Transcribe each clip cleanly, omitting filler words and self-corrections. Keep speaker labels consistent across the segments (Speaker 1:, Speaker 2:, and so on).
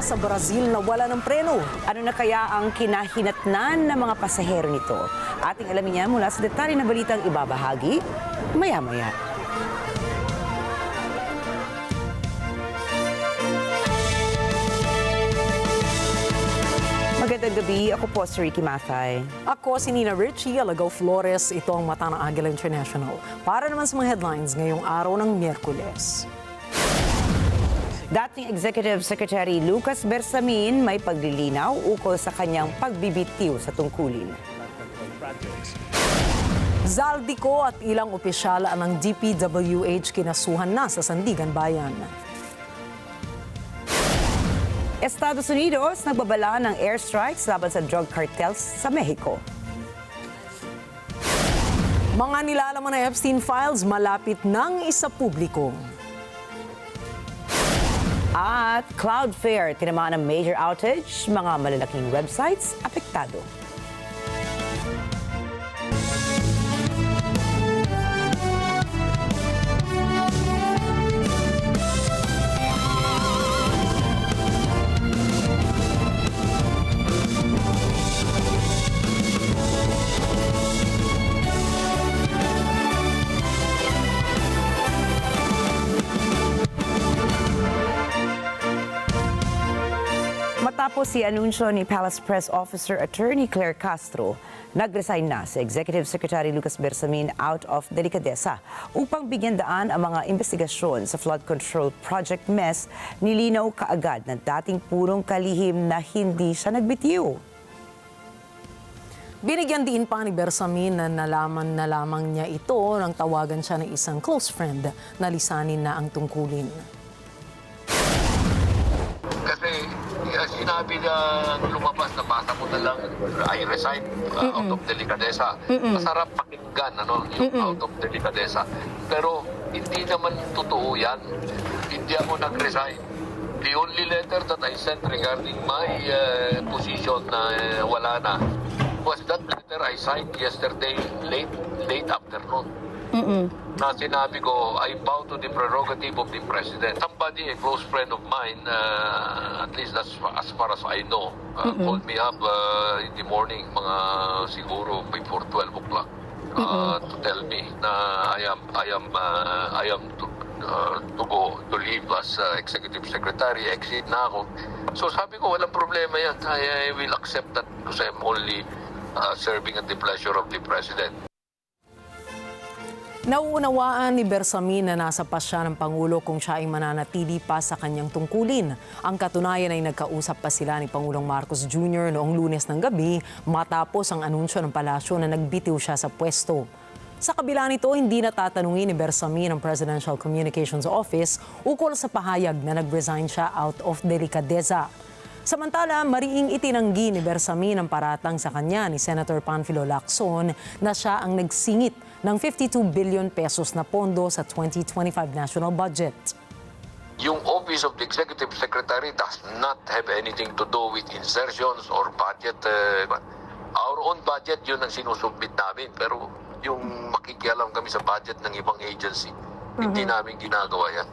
Speaker 1: Sa Brazil na wala ng preno. Ano na kaya ang kinahinatnan ng mga pasahero nito? Ating alamin yan mula sa detalye na balitang ibabahagi maya-maya. Magandang gabi. Ako po si Ricky Mathay.
Speaker 2: Ako si Nina Richie, Alagaw Flores. Ito ang mata ng Agila International. Para naman sa mga headlines ngayong araw ng Miyerkules.
Speaker 1: Dating Executive Secretary Lucas Bersamin may paglilinaw ukol sa kanyang pagbibitiw sa tungkulin.
Speaker 2: Zaldy ko at ilang opisyal ng DPWH kinasuhan na sa Sandiganbayan.
Speaker 1: Estados Unidos nagbabala ng airstrikes laban sa drug cartels sa Mexico.
Speaker 2: Mga nilalaman na Epstein files malapit ng isapubliko.
Speaker 1: At Cloudflare, tinamaan ng major outage, mga malalaking websites apektado. Matapos si anunsyo ni Palace Press Officer Attorney Claire Castro, nag-resign na si Executive Secretary Lucas Bersamin out of delikadesa upang bigyan daan ang mga investigasyon sa flood control project mess. Nilinaw kaagad ng dating punong kalihim na hindi siya nagbitiw.
Speaker 2: Binigyan din pa ni Bersamin na nalaman na lamang niya ito nang tawagan siya ng isang close friend na lisanin na ang tungkulin.
Speaker 3: Kasi sinabi na lumabas na basa mo na lang, I resign out of delikadesa. Masarap pakinggan, yung out of delikadesa. Pero hindi naman totoo yan. Hindi ako nag-resign. The only letter that I sent regarding my position na wala na was that letter I signed yesterday late afternoon. Na sinabi ko, I bow to the prerogative of the President. Somebody, a close friend of mine, at least as far as I know, called me up in the morning, mga siguro before 12 o'clock, to tell me na I am to leave as Executive Secretary, exit na ako. So sabi ko, walang problema yan. I will accept that because I'm only serving at the pleasure of the President.
Speaker 2: Nauunawaan ni Bersamin na nasa pasya ng Pangulo kung siya ay mananatili pa sa kanyang tungkulin. Ang katunayan ay nagkausap pa sila ni Pangulong Marcos Jr. noong Lunes ng gabi matapos ang anunsyo ng palasyo na nagbitiw siya sa pwesto. Sa kabila nito, hindi natatanungin ni Bersamin ang Presidential Communications Office ukol sa pahayag na nag-resign siya out of delikadesa. Samantala, mariing itinanggi ni Bersamin ang paratang sa kanya ni Senator Panfilo Lacson na siya ang nagsingit ng 52 billion pesos na pondo sa 2025 national budget.
Speaker 3: Yung Office of the Executive Secretary does not have anything to do with insertions or budget. Our own budget, yun ang sinusubmit namin. Pero yung makikialam kami sa budget ng ibang agency, hindi namin ginagawa yan.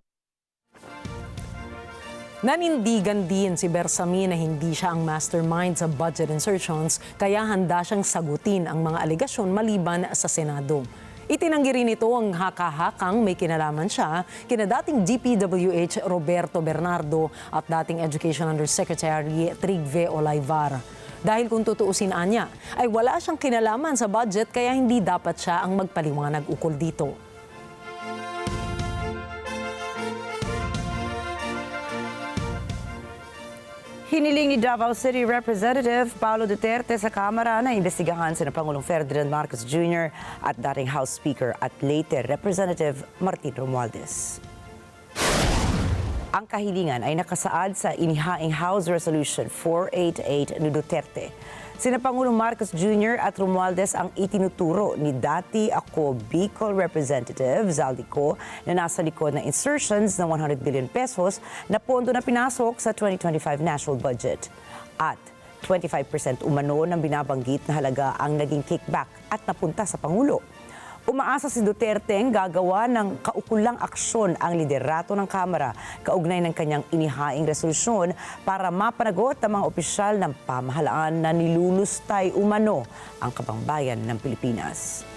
Speaker 2: Nanindigan din si Bersamin na hindi siya ang mastermind sa budget insertions kaya handa siyang sagutin ang mga alegasyon maliban sa Senado. Itinanggi rin ito ang haka-hakang may kinalaman siya kina dating DPWH Roberto Bernardo at dating Education Undersecretary Trigve Olaivar. Dahil kung tutuusin anya, ay wala siyang kinalaman sa budget kaya hindi dapat siya ang magpaliwanag ukol dito.
Speaker 1: Hiniling ni Davao City Representative Paulo Duterte sa Kamara na imbestigahan sina Pangulong Ferdinand Marcos Jr. at dating House Speaker at later Representative Martin Romualdez. Ang kahilingan ay nakasaad sa inihaing House Resolution 488 ni Duterte. Sina Pangulong Marcos Jr. at Romualdez ang itinuturo ni dati ako Bicol Representative Zaldy na nasa likod ng insertions ng 100 billion pesos na pondo na pinasok sa 2025 national budget. At 25% umano ng binabanggit na halaga ang naging kickback at napunta sa Pangulo. Umaasa si Duterte ang gagawa ng kaukulang aksyon ang liderato ng Kamara kaugnay ng kanyang inihaing resolusyon para mapanagot ang mga opisyal ng pamahalaan na nilulustay umano ang kapangbayan ng Pilipinas.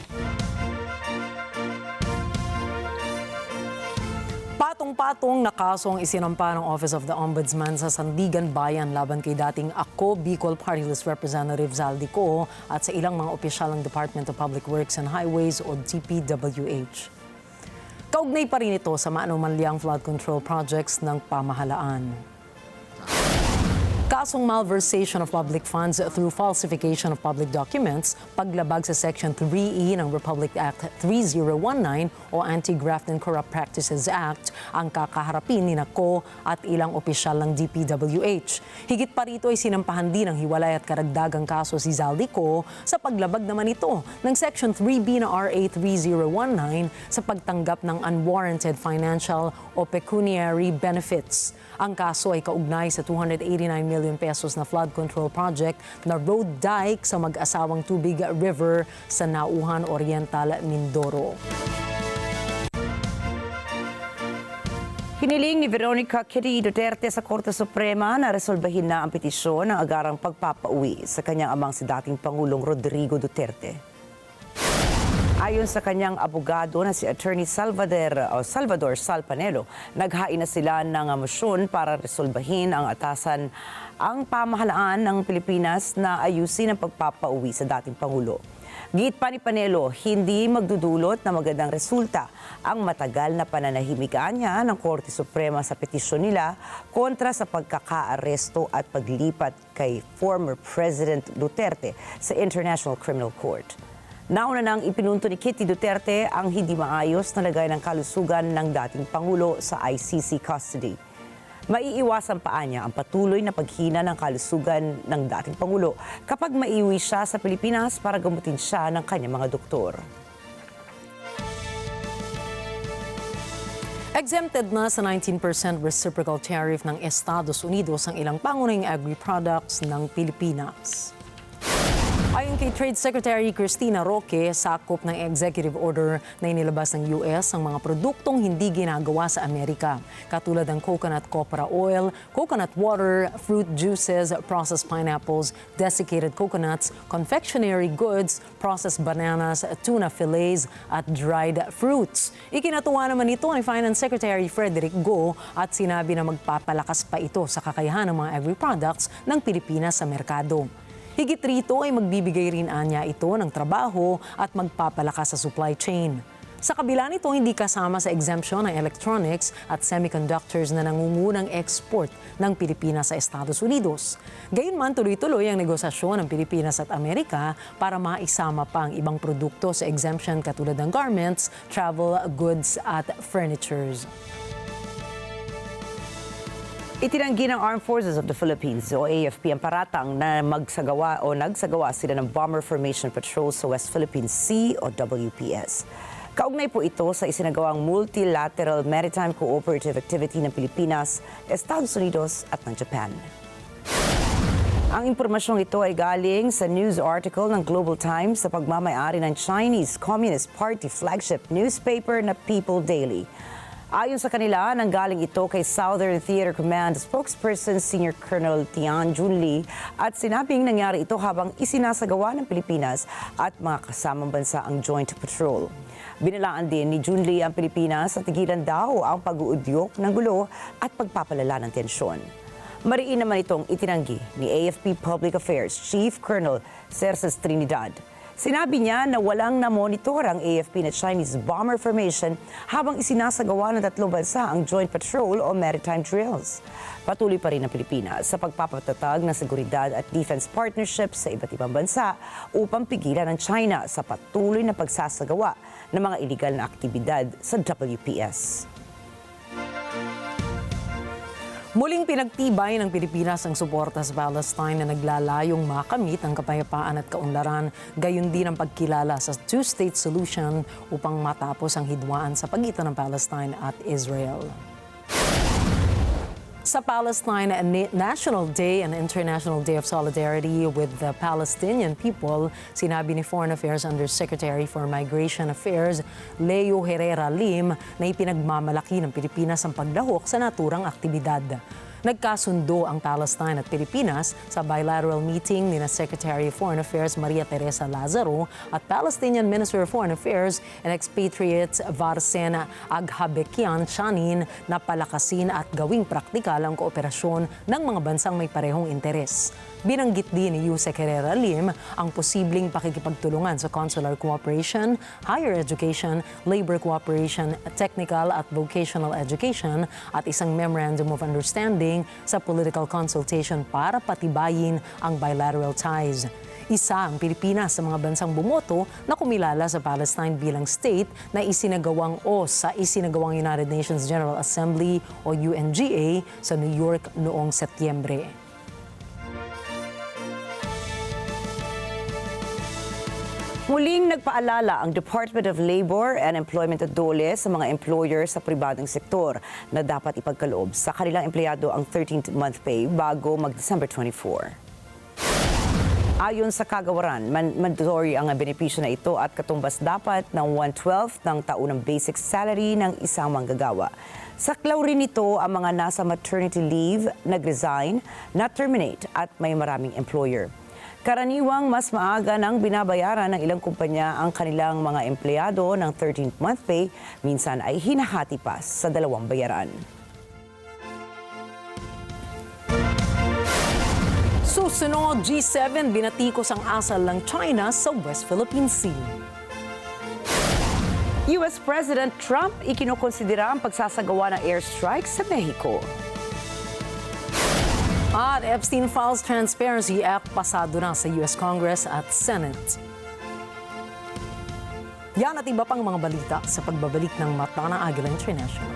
Speaker 2: Patong-patong na kaso ang isinampa ng Office of the Ombudsman sa Sandiganbayan laban kay dating ako Bicol Party List Representative Zaldy at sa ilang mga opisyal ng Department of Public Works and Highways o DPWH. Kaugnay pa rin ito sa maanumalyang flood control projects ng pamahalaan. Kasong malversation of public funds through falsification of public documents, paglabag sa Section 3E ng Republic Act 3019 o Anti-Graft and Corrupt Practices Act ang kakaharapin ni Nako at ilang opisyal ng DPWH. Higit pa rito ay sinampahan din ng hiwalay at karagdagang kaso si Zaldy sa paglabag naman ito ng Section 3B na RA 3019 sa pagtanggap ng unwarranted financial o pecuniary benefits. Ang kaso ay kaugnay sa 289 million pesos na flood control project na road dike sa mag-asawang Tubig River sa Nauhan Oriental, Mindoro.
Speaker 1: Hiniling ni Veronica Kitty Duterte sa Korte Suprema na resolbahin na ang petisyon ng agarang pagpapauwi sa kanyang amang si dating Pangulong Rodrigo Duterte. Ayon sa kanyang abogado na si Attorney Salvador Salpanelo, naghain na sila ng mosyon para resolbahin ang atasan ang pamahalaan ng Pilipinas na ayusin ang pagpapauwi sa dating Pangulo. Giit pa ni Panelo, hindi magdudulot na magandang resulta ang matagal na pananahimikan niya ng Korte Suprema sa petisyon nila kontra sa pagkakaaresto at paglipat kay former President Duterte sa International Criminal Court. Nauna nang ipinunto ni Kitty Duterte ang hindi maayos na lagay ng kalusugan ng dating Pangulo sa ICC custody. Maiiwasan pa niya ang patuloy na paghina ng kalusugan ng dating Pangulo kapag maiuwi siya sa Pilipinas para gamutin siya ng kanyang mga doktor.
Speaker 2: Exempted na sa 19% reciprocal tariff ng Estados Unidos ang ilang pangunahing agri products ng Pilipinas. Ayon kay Trade Secretary Cristina Roque, sakop ng executive order na inilabas ng US ang mga produktong hindi ginagawa sa Amerika, katulad ng coconut copra oil, coconut water, fruit juices, processed pineapples, desiccated coconuts, confectionery goods, processed bananas, tuna fillets, at dried fruits. Ikinatuwa naman ito ni Finance Secretary Frederick Go at sinabi na magpapalakas pa ito sa kakayahan ng mga agri-products ng Pilipinas sa merkado. Higit rito ay magbibigay rin anya ito ng trabaho at magpapalakas sa supply chain. Sa kabila nito, hindi kasama sa exemption ng electronics at semiconductors na nangungunang export ng Pilipinas sa Estados Unidos. Gayunman, tuloy-tuloy ang negosasyon ng Pilipinas at Amerika para maisama pa ang ibang produkto sa exemption katulad ng garments, travel, goods at furnitures.
Speaker 1: Itinanggi ng Armed Forces of the Philippines o AFP ang paratang na nagsagawa sila ng Bomber Formation Patrol sa West Philippine Sea o WPS. Kaugnay po ito sa isinagawang Multilateral Maritime Cooperative Activity ng Pilipinas, Estados Unidos at ng Japan. Ang impormasyong ito ay galing sa news article ng Global Times sa pagmamay-ari ng Chinese Communist Party flagship newspaper na People Daily. Ayon sa kanila, nanggaling ito kay Southern Theater Command spokesperson Senior Colonel Tian Junli at sinabing nangyari ito habang isinasagawa ng Pilipinas at mga kasamang bansa ang joint patrol. Binalaan din ni Junli ang Pilipinas at tigilan daw ang pag-uudyok ng gulo at pagpapalala ng tensyon. Mariin naman itong itinanggi ni AFP Public Affairs Chief Colonel Cerces Trinidad. Sinabi niya na walang namonitor ang AFP na Chinese bomber formation habang isinasagawa ng tatlong bansa ang joint patrol o maritime drills. Patuloy pa rin ang Pilipinas sa pagpapatatag ng seguridad at defense partnerships sa iba't ibang bansa upang pigilan ang China sa patuloy na pagsasagawa ng mga illegal na aktibidad sa WPS.
Speaker 2: Muling pinagtibay ng Pilipinas ang suporta sa Palestine na naglalayong makamit ang kapayapaan at kaunlaran, gayon din ang pagkilala sa two-state solution upang matapos ang hidwaan sa pagitan ng Palestine at Israel. Sa Palestine National Day and International Day of Solidarity with the Palestinian people, sinabi ni Foreign Affairs Undersecretary for Migration Affairs, Leo Herrera Lim, na ipinagmamalaki ng Pilipinas ang paglahok sa naturang aktibidad. Nagkasundo ang Palestine at Pilipinas sa bilateral meeting ni Secretary of Foreign Affairs Maria Teresa Lazaro at Palestinian Minister of Foreign Affairs and Expatriates Varsen Aghabekian Shanin na palakasin at gawing praktikal ang kooperasyon ng mga bansang may parehong interes. Binanggit din ni Yusek Herrera Lim ang posibleng pakikipagtulungan sa consular cooperation, higher education, labor cooperation, technical at vocational education at isang memorandum of understanding sa political consultation para patibayin ang bilateral ties. Isa ang Pilipinas sa mga bansang bumoto na kumilala sa Palestine bilang state na isinagawang sa isinagawang United Nations General Assembly o UNGA sa New York noong Setyembre.
Speaker 1: Muling nagpaalala ang Department of Labor and Employment at DOLE sa mga employer sa pribadong sektor na dapat ipagkaloob sa kanilang empleyado ang 13th month pay bago mag-December 24. Ayon sa kagawaran, mandatory ang benepisyo na ito at katumbas dapat ng 1/12 ng taunang basic salary ng isang manggagawa. Saklaw rin nito ang mga nasa maternity leave, nag-resign, na-terminate at may maraming employer. Karaniwang mas maaga nang binabayaran ng ilang kumpanya ang kanilang mga empleyado ng 13th month pay, minsan ay hinahati pa sa dalawang bayaran.
Speaker 2: Susunod, G7 binatikos ang asal ng China sa West Philippine Sea.
Speaker 1: US President Trump ikinokonsidera ang pagsasagawa ng airstrike sa Mexico.
Speaker 2: At Epstein Files Transparency Act pasado na sa US Congress at Senate. Yan at iba pang mga balita sa pagbabalik ng Mata ng Agila International.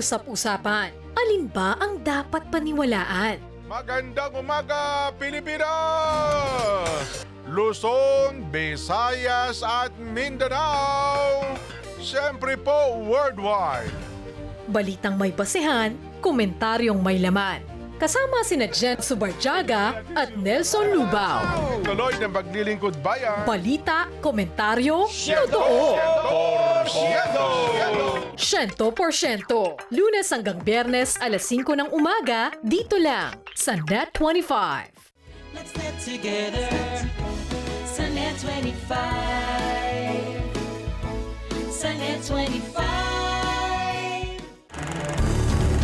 Speaker 4: Usap-usapan, alin ba ang dapat paniwalaan?
Speaker 5: Magandang umaga, Pilipinas! Luzon, Visayas at Mindanao. Siyempre po, worldwide.
Speaker 4: Balitang may basehan, komentaryong may laman. Kasama sina Jen Subarjaga at Nelson Lubao.
Speaker 5: Tuloy ng paglilingkod bayan.
Speaker 4: Balita, komentaryo, totoo. 100%. Lunes hanggang Biyernes, alas 5 ng umaga, dito lang sa Net 25.
Speaker 6: Let's get together sa Net 25. Sa Net 25.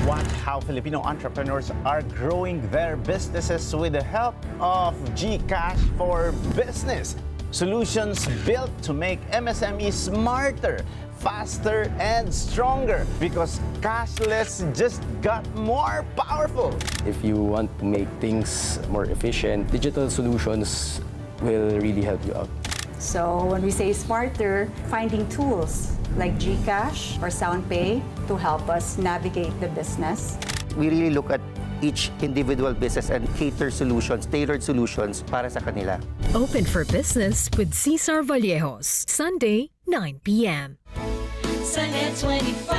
Speaker 7: Watch how Filipino entrepreneurs are growing their businesses with the help of GCash for Business. Solutions built to make MSMEs smarter, faster, and stronger because cashless just got more powerful.
Speaker 8: If you want to make things more efficient, digital solutions will really help you out.
Speaker 9: So when we say smarter, finding tools like GCash or SoundPay to help us navigate the business.
Speaker 10: We really look at each individual business and cater solutions, tailored solutions para sa kanila.
Speaker 4: Open for Business with Cesar Vallejos, Sunday, 9 p.m.
Speaker 6: Sa Net 25.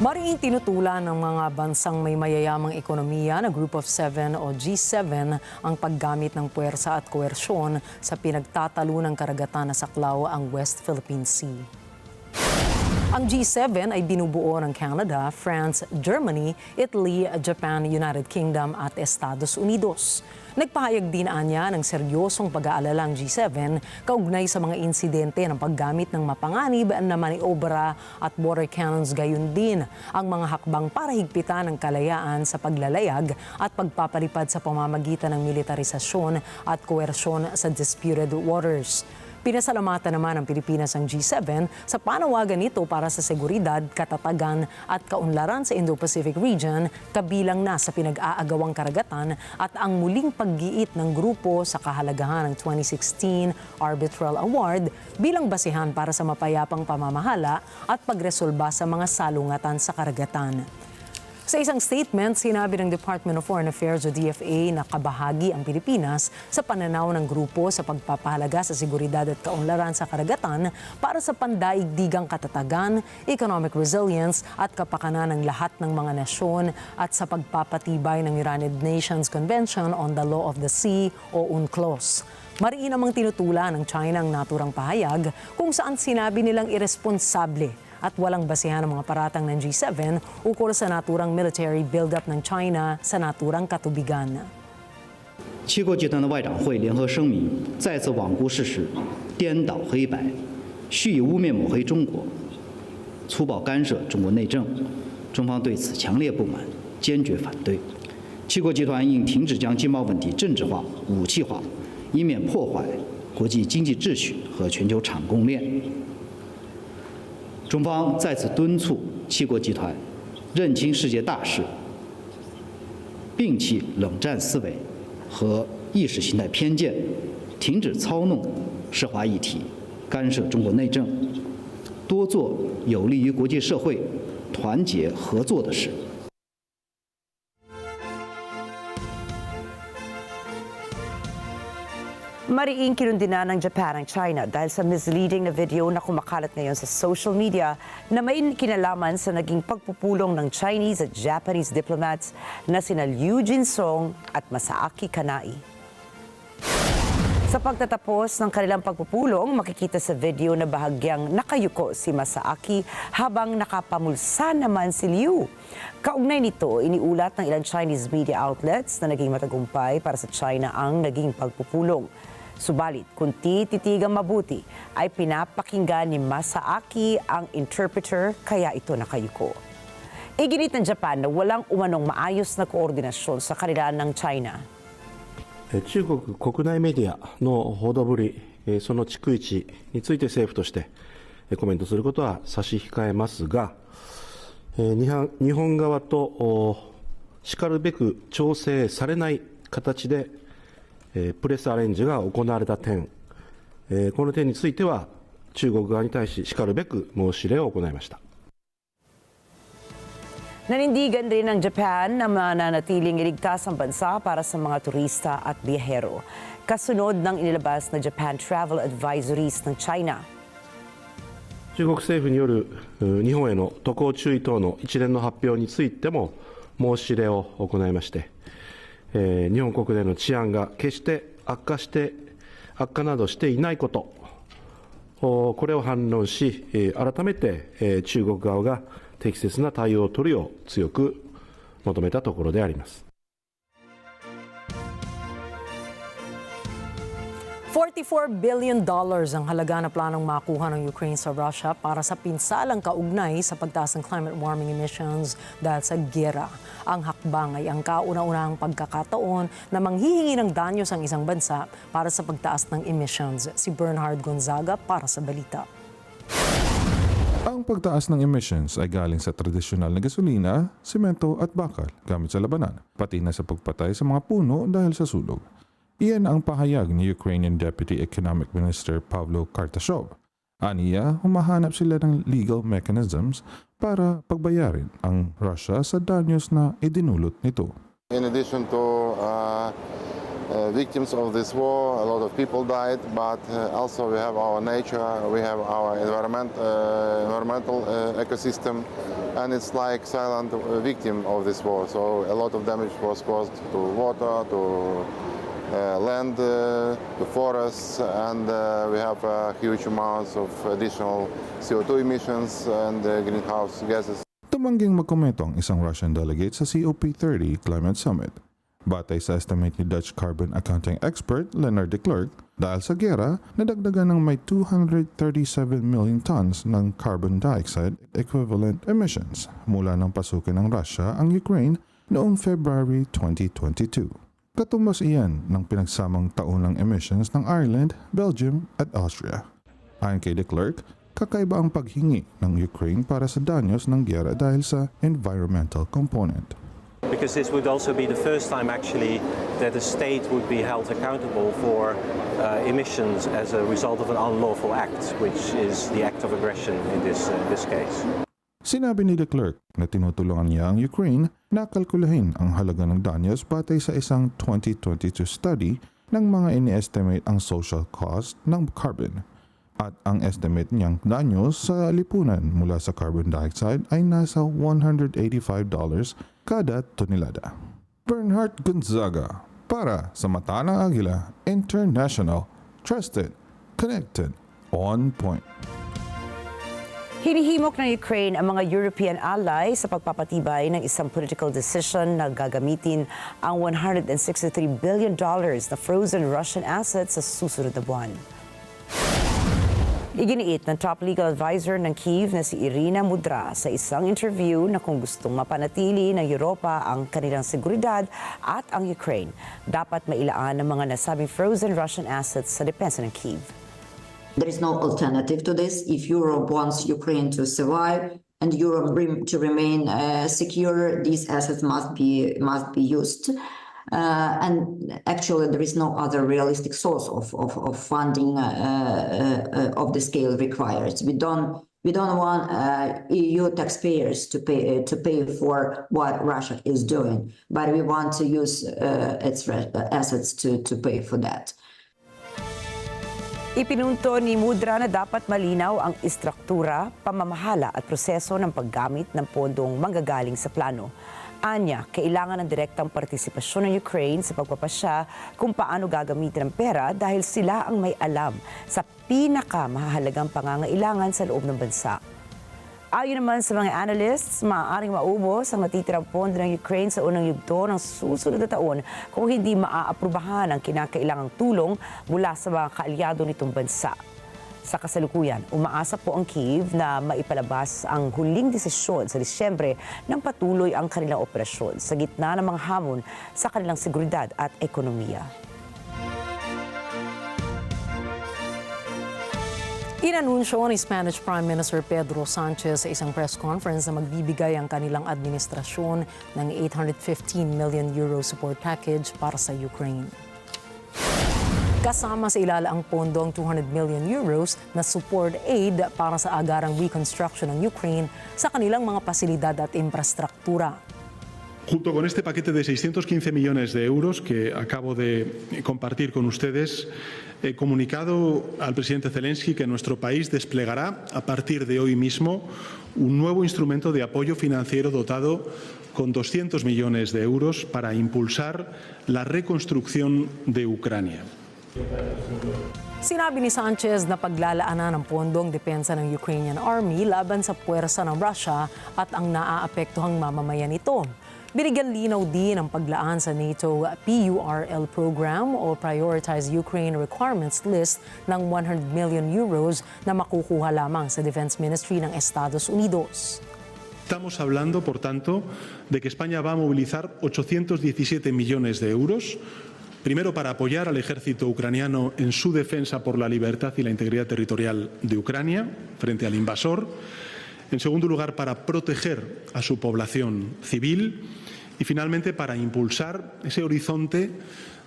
Speaker 2: Mariing tinutulan ng mga bansang may mayayamang ekonomiya na Group of Seven o G7 ang paggamit ng puwersa at koersyon sa pinagtatalunang karagatan na saklaw ang West Philippine Sea. Ang G7 ay binubuo ng Canada, France, Germany, Italy, Japan, United Kingdom at Estados Unidos. Nagpahayag din niya ng seryosong pag-aalala ang G7 kaugnay sa mga insidente ng paggamit ng mapanganib na maniobra at water cannons, gayon din ang mga hakbang para higpitan ang kalayaan sa paglalayag at pagpapalipad sa pamamagitan ng militarisasyon at koersyon sa disputed waters. Pinasalamatan naman ng Pilipinas ang G7 sa panawagan nito para sa seguridad, katatagan at kaunlaran sa Indo-Pacific region, kabilang na sa pinag-aagawang karagatan at ang muling paggiit ng grupo sa kahalagahan ng 2016 Arbitral Award bilang basihan para sa mapayapang pamamahala at pagresolba sa mga salungatan sa karagatan. Sa isang statement, sinabi ng Department of Foreign Affairs o DFA na kabahagi ang Pilipinas sa pananaw ng grupo sa pagpapahalaga sa seguridad at kaunlaran sa karagatan para sa pandaigdigang katatagan, economic resilience at kapakanan ng lahat ng mga nasyon at sa pagpapatibay ng United Nations Convention on the Law of the Sea o UNCLOS. Mariin namang tinutulan ng China ang naturang pahayag kung saan sinabi nilang irresponsable at walang basihan ng mga paratang ng G7 ukol sa naturang military build-up ng China sa naturang katubigan.
Speaker 11: 七国集团的外长会联合声明再次罔顾事实，颠倒黑白，蓄意污蔑抹黑中国，粗暴干涉中国内政，中方对此强烈不满，坚决反对。七国集团应停止将经贸问题政治化、武器化，以免破坏国际经济秩序和全球产供链。 中方再次敦促七国集团认清世界大势，摒弃冷战思维和意识形态偏见，停止操弄涉华议题、干涉中国内政，多做有利于国际社会团结合作的事。
Speaker 1: Mariing kinundina ng Japan ang China dahil sa misleading na video na kumakalat ngayon sa social media na may kinalaman sa naging pagpupulong ng Chinese at Japanese diplomats na sina Liu Jinsong at Masaaki Kanai. Sa pagtatapos ng kanilang pagpupulong, makikita sa video na bahagyang nakayuko si Masaaki habang nakapamulsa naman si Liu. Kaugnay nito, iniulat ng ilang Chinese media outlets na naging matagumpay para sa China ang naging pagpupulong. Subalit, kung tititigang mabuti, ay pinapakinggan ni Masaaki ang interpreter kaya ito nakayuko. Iginit ng Japan na walang umanong maayos na koordinasyon sa kanila ng China.
Speaker 12: 中国国内メディアの報道ぶり、その逐一について政府としてコメントすることは差し控えますが、日本側としかるべく調整されない形でプレスアレンジが行われた点、この点については中国側に対ししかるべく申し入れを行いました。
Speaker 1: Nanindigan rin ng Japan na mananatiling iligtas ang bansa para sa mga turista at biyahero. Kasunod ng inilabas na Japan Travel Advisories ng China.
Speaker 12: 中国政府による日本への渡航注意等の一連の発表についても申し入れを行いまして、日本国内の治安が決して悪化などしていないこと、これを反論し、改めて中国側が適切な対応を取るよう強く求めたところであります。
Speaker 2: $44 billion ang halaga na planong makuha ng Ukraine sa Russia para sa pinsalang kaugnay sa pagtaas ng climate warming emissions dahil sa giyera. Ang hakbang ay ang kauna-unahang pagkakataon na manghihingi ng danyos ang isang bansa para sa pagtaas ng emissions. Si Bernhard Gonzaga para sa balita.
Speaker 13: Ang pagtaas ng emissions ay galing sa tradisyonal na gasolina, semento at bakal gamit sa labanan, pati na sa pagpatay sa mga puno dahil sa sulog. Iyan ang pahayag ni Ukrainian Deputy Economic Minister Pavlo Kartashov. Aniya, humahanap sila ng legal mechanisms para pagbayarin ang Russia sa danyos na idinulot nito.
Speaker 14: In addition to victims of this war, a lot of people died, but also we have our nature, we have our environmental ecosystem, and it's like silent victim of this war. So a lot of damage was caused to water, to land, the forests, and we have huge amounts of additional CO2 emissions and greenhouse gases.
Speaker 13: Tumangging magkomento ang isang Russian delegate sa COP30 Climate Summit. Batay sa estimate ni Dutch carbon accounting expert Leonard de Klerk, dahil sa gera, nadagdagan ng may 237 million tons ng carbon dioxide equivalent emissions mula ng pasukin ng Russia ang Ukraine noong February 2022. Katumbas iyan ng pinagsamang taunang emissions ng Ireland, Belgium at Austria. Ayon kay de Klerk, kakaiba ang paghingi ng Ukraine para sa danyos ng gera dahil sa environmental component.
Speaker 15: Because this would also be the first time actually that the state would be held accountable for emissions as a result of an unlawful act, which is the act of aggression in this case.
Speaker 13: Sinabi ni de Klerk na tinutulungan niya ang Ukraine na kalkulahin ang halaga ng danyos batay sa isang 2022 study ng mga ini-estimate ang social cost ng carbon. At ang estimate niyang danyos sa lipunan mula sa carbon dioxide ay nasa $185 kada tonelada. Bernhard Gonzaga para sa Mata ng Agila International. Trusted, connected, on point.
Speaker 1: Hinihimok ng Ukraine ang mga European allies sa pagpapatibay ng isang political decision na gagamitin ang $163 billion na frozen Russian assets sa susunod na buwan. Iginiit ng top legal advisor ng Kyiv na si Irina Mudra sa isang interview na kung gustong mapanatili ng Europa ang kanilang seguridad at ang Ukraine, dapat mailaan ang mga nasabing frozen Russian assets sa depensa ng Kyiv.
Speaker 16: There is no alternative to this. If Europe wants Ukraine to survive and Europe to remain secure, these assets must be used. And actually, there is no other realistic source of funding of the scale required. We don't want EU taxpayers to pay for what Russia is doing, but we want to use its assets to pay for that.
Speaker 1: Ipinunto ni Mudra na dapat malinaw ang istruktura, pamamahala at proseso ng paggamit ng pondong manggagaling sa plano. Anya, kailangan ng direktang partisipasyon ng Ukraine sa pagpapasya kung paano gagamitin ang pera dahil sila ang may alam sa pinakamahalagang pangangailangan sa loob ng bansa. Ayon naman sa mga analysts, maaaring maubos ang natitirang pondo ng Ukraine sa unang yugto ng susunod na taon kung hindi maaaprubahan ang kinakailangang tulong mula sa mga kaalyado nitong bansa. Sa kasalukuyan, umaasa po ang Kyiv na maipalabas ang huling desisyon sa Disyembre nang patuloy ang kanilang operasyon sa gitna ng mga hamon sa kanilang seguridad at ekonomiya.
Speaker 2: Inanunsyo ni Spanish Prime Minister Pedro Sanchez sa isang press conference na magbibigay ang kanilang administrasyon ng 815 million euro support package para sa Ukraine. Kasama sa ilalaang pondo ang 200 million euros na support aid para sa agarang reconstruction ng Ukraine sa kanilang mga pasilidad at infrastruktura.
Speaker 17: Junto con este paquete de 615 millones de euros que acabo de compartir con ustedes, he comunicado al presidente Zelensky que nuestro país desplegará a partir de hoy mismo un nuevo instrumento de apoyo financiero dotado con 200 millones de euros para impulsar la reconstrucción de Ucrania.
Speaker 2: Sinabi ni Sanchez na paglalaanan ng pondong depensa ng Ukrainian Army laban sa puwersa ng Russia at ang naaapektuhang mamamayan nito. Binigyan linaw din ang paglaan sa NATO PURL program o Prioritize Ukraine Requirements List ng 100 million euros na makukuha lamang sa Defense Ministry ng Estados Unidos.
Speaker 17: Estamos hablando, por tanto, de que España va a movilizar 817 millones de euros. Primero, para apoyar al ejército ucraniano en su defensa por la libertad y la integridad territorial de Ucrania frente al invasor. En segundo lugar, para proteger a su población civil. Y finalmente, para impulsar ese horizonte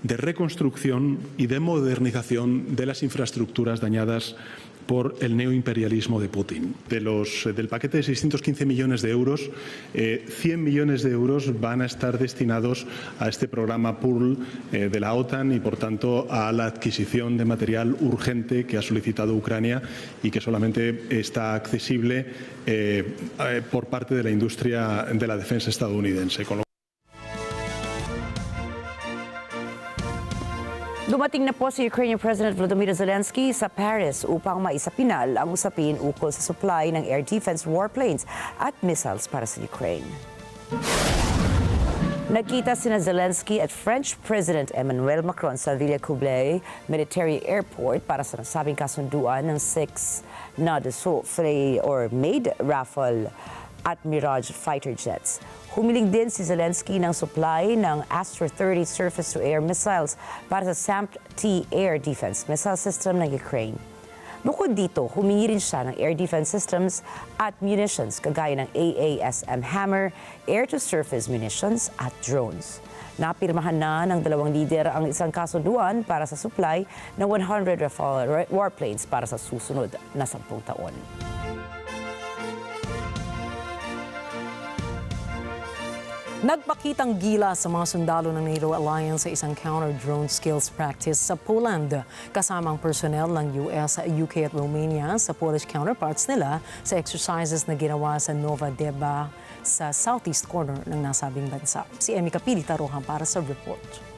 Speaker 17: de reconstrucción y de modernización de las infraestructuras dañadas por el neoimperialismo de Putin. Del paquete de 615 millones de euros, 100 millones de euros van a estar destinados a este programa PURL de la OTAN y, por tanto, a la adquisición de material urgente que ha solicitado Ucrania y que solamente está accesible por parte de la industria de la defensa estadounidense.
Speaker 1: Dumating na po si Ukrainian President Volodymyr Zelensky sa Paris upang maisapinal ang usapin ukol sa supply ng air defense warplanes at missiles para sa Ukraine. Nagkita sina Zelensky at French President Emmanuel Macron sa Villers-Coublay Military Airport para sa nasabing kasunduan ng 6 na Dassault or Maid Rafale at Mirage fighter jets. Humiling din si Zelensky ng supply ng Astra-30 surface-to-air missiles para sa SAMP-T air defense missile system ng Ukraine. Bukod dito, humingi rin siya ng air defense systems at munitions kagaya ng AASM Hammer, air-to-surface munitions at drones. Napirmahan na ng dalawang lider ang isang kasunduan para sa supply ng 100 Rafale warplanes para sa susunod na 10 taon.
Speaker 2: Nagpakitang gila sa mga sundalo ng NATO Alliance sa isang counter-drone skills practice sa Poland. Kasamang personnel ng US, UK at Romania sa Polish counterparts nila sa exercises na ginawa sa Nova Deba sa southeast corner ng nasabing bansa. Si Emmy Kapilita Rohan para sa report.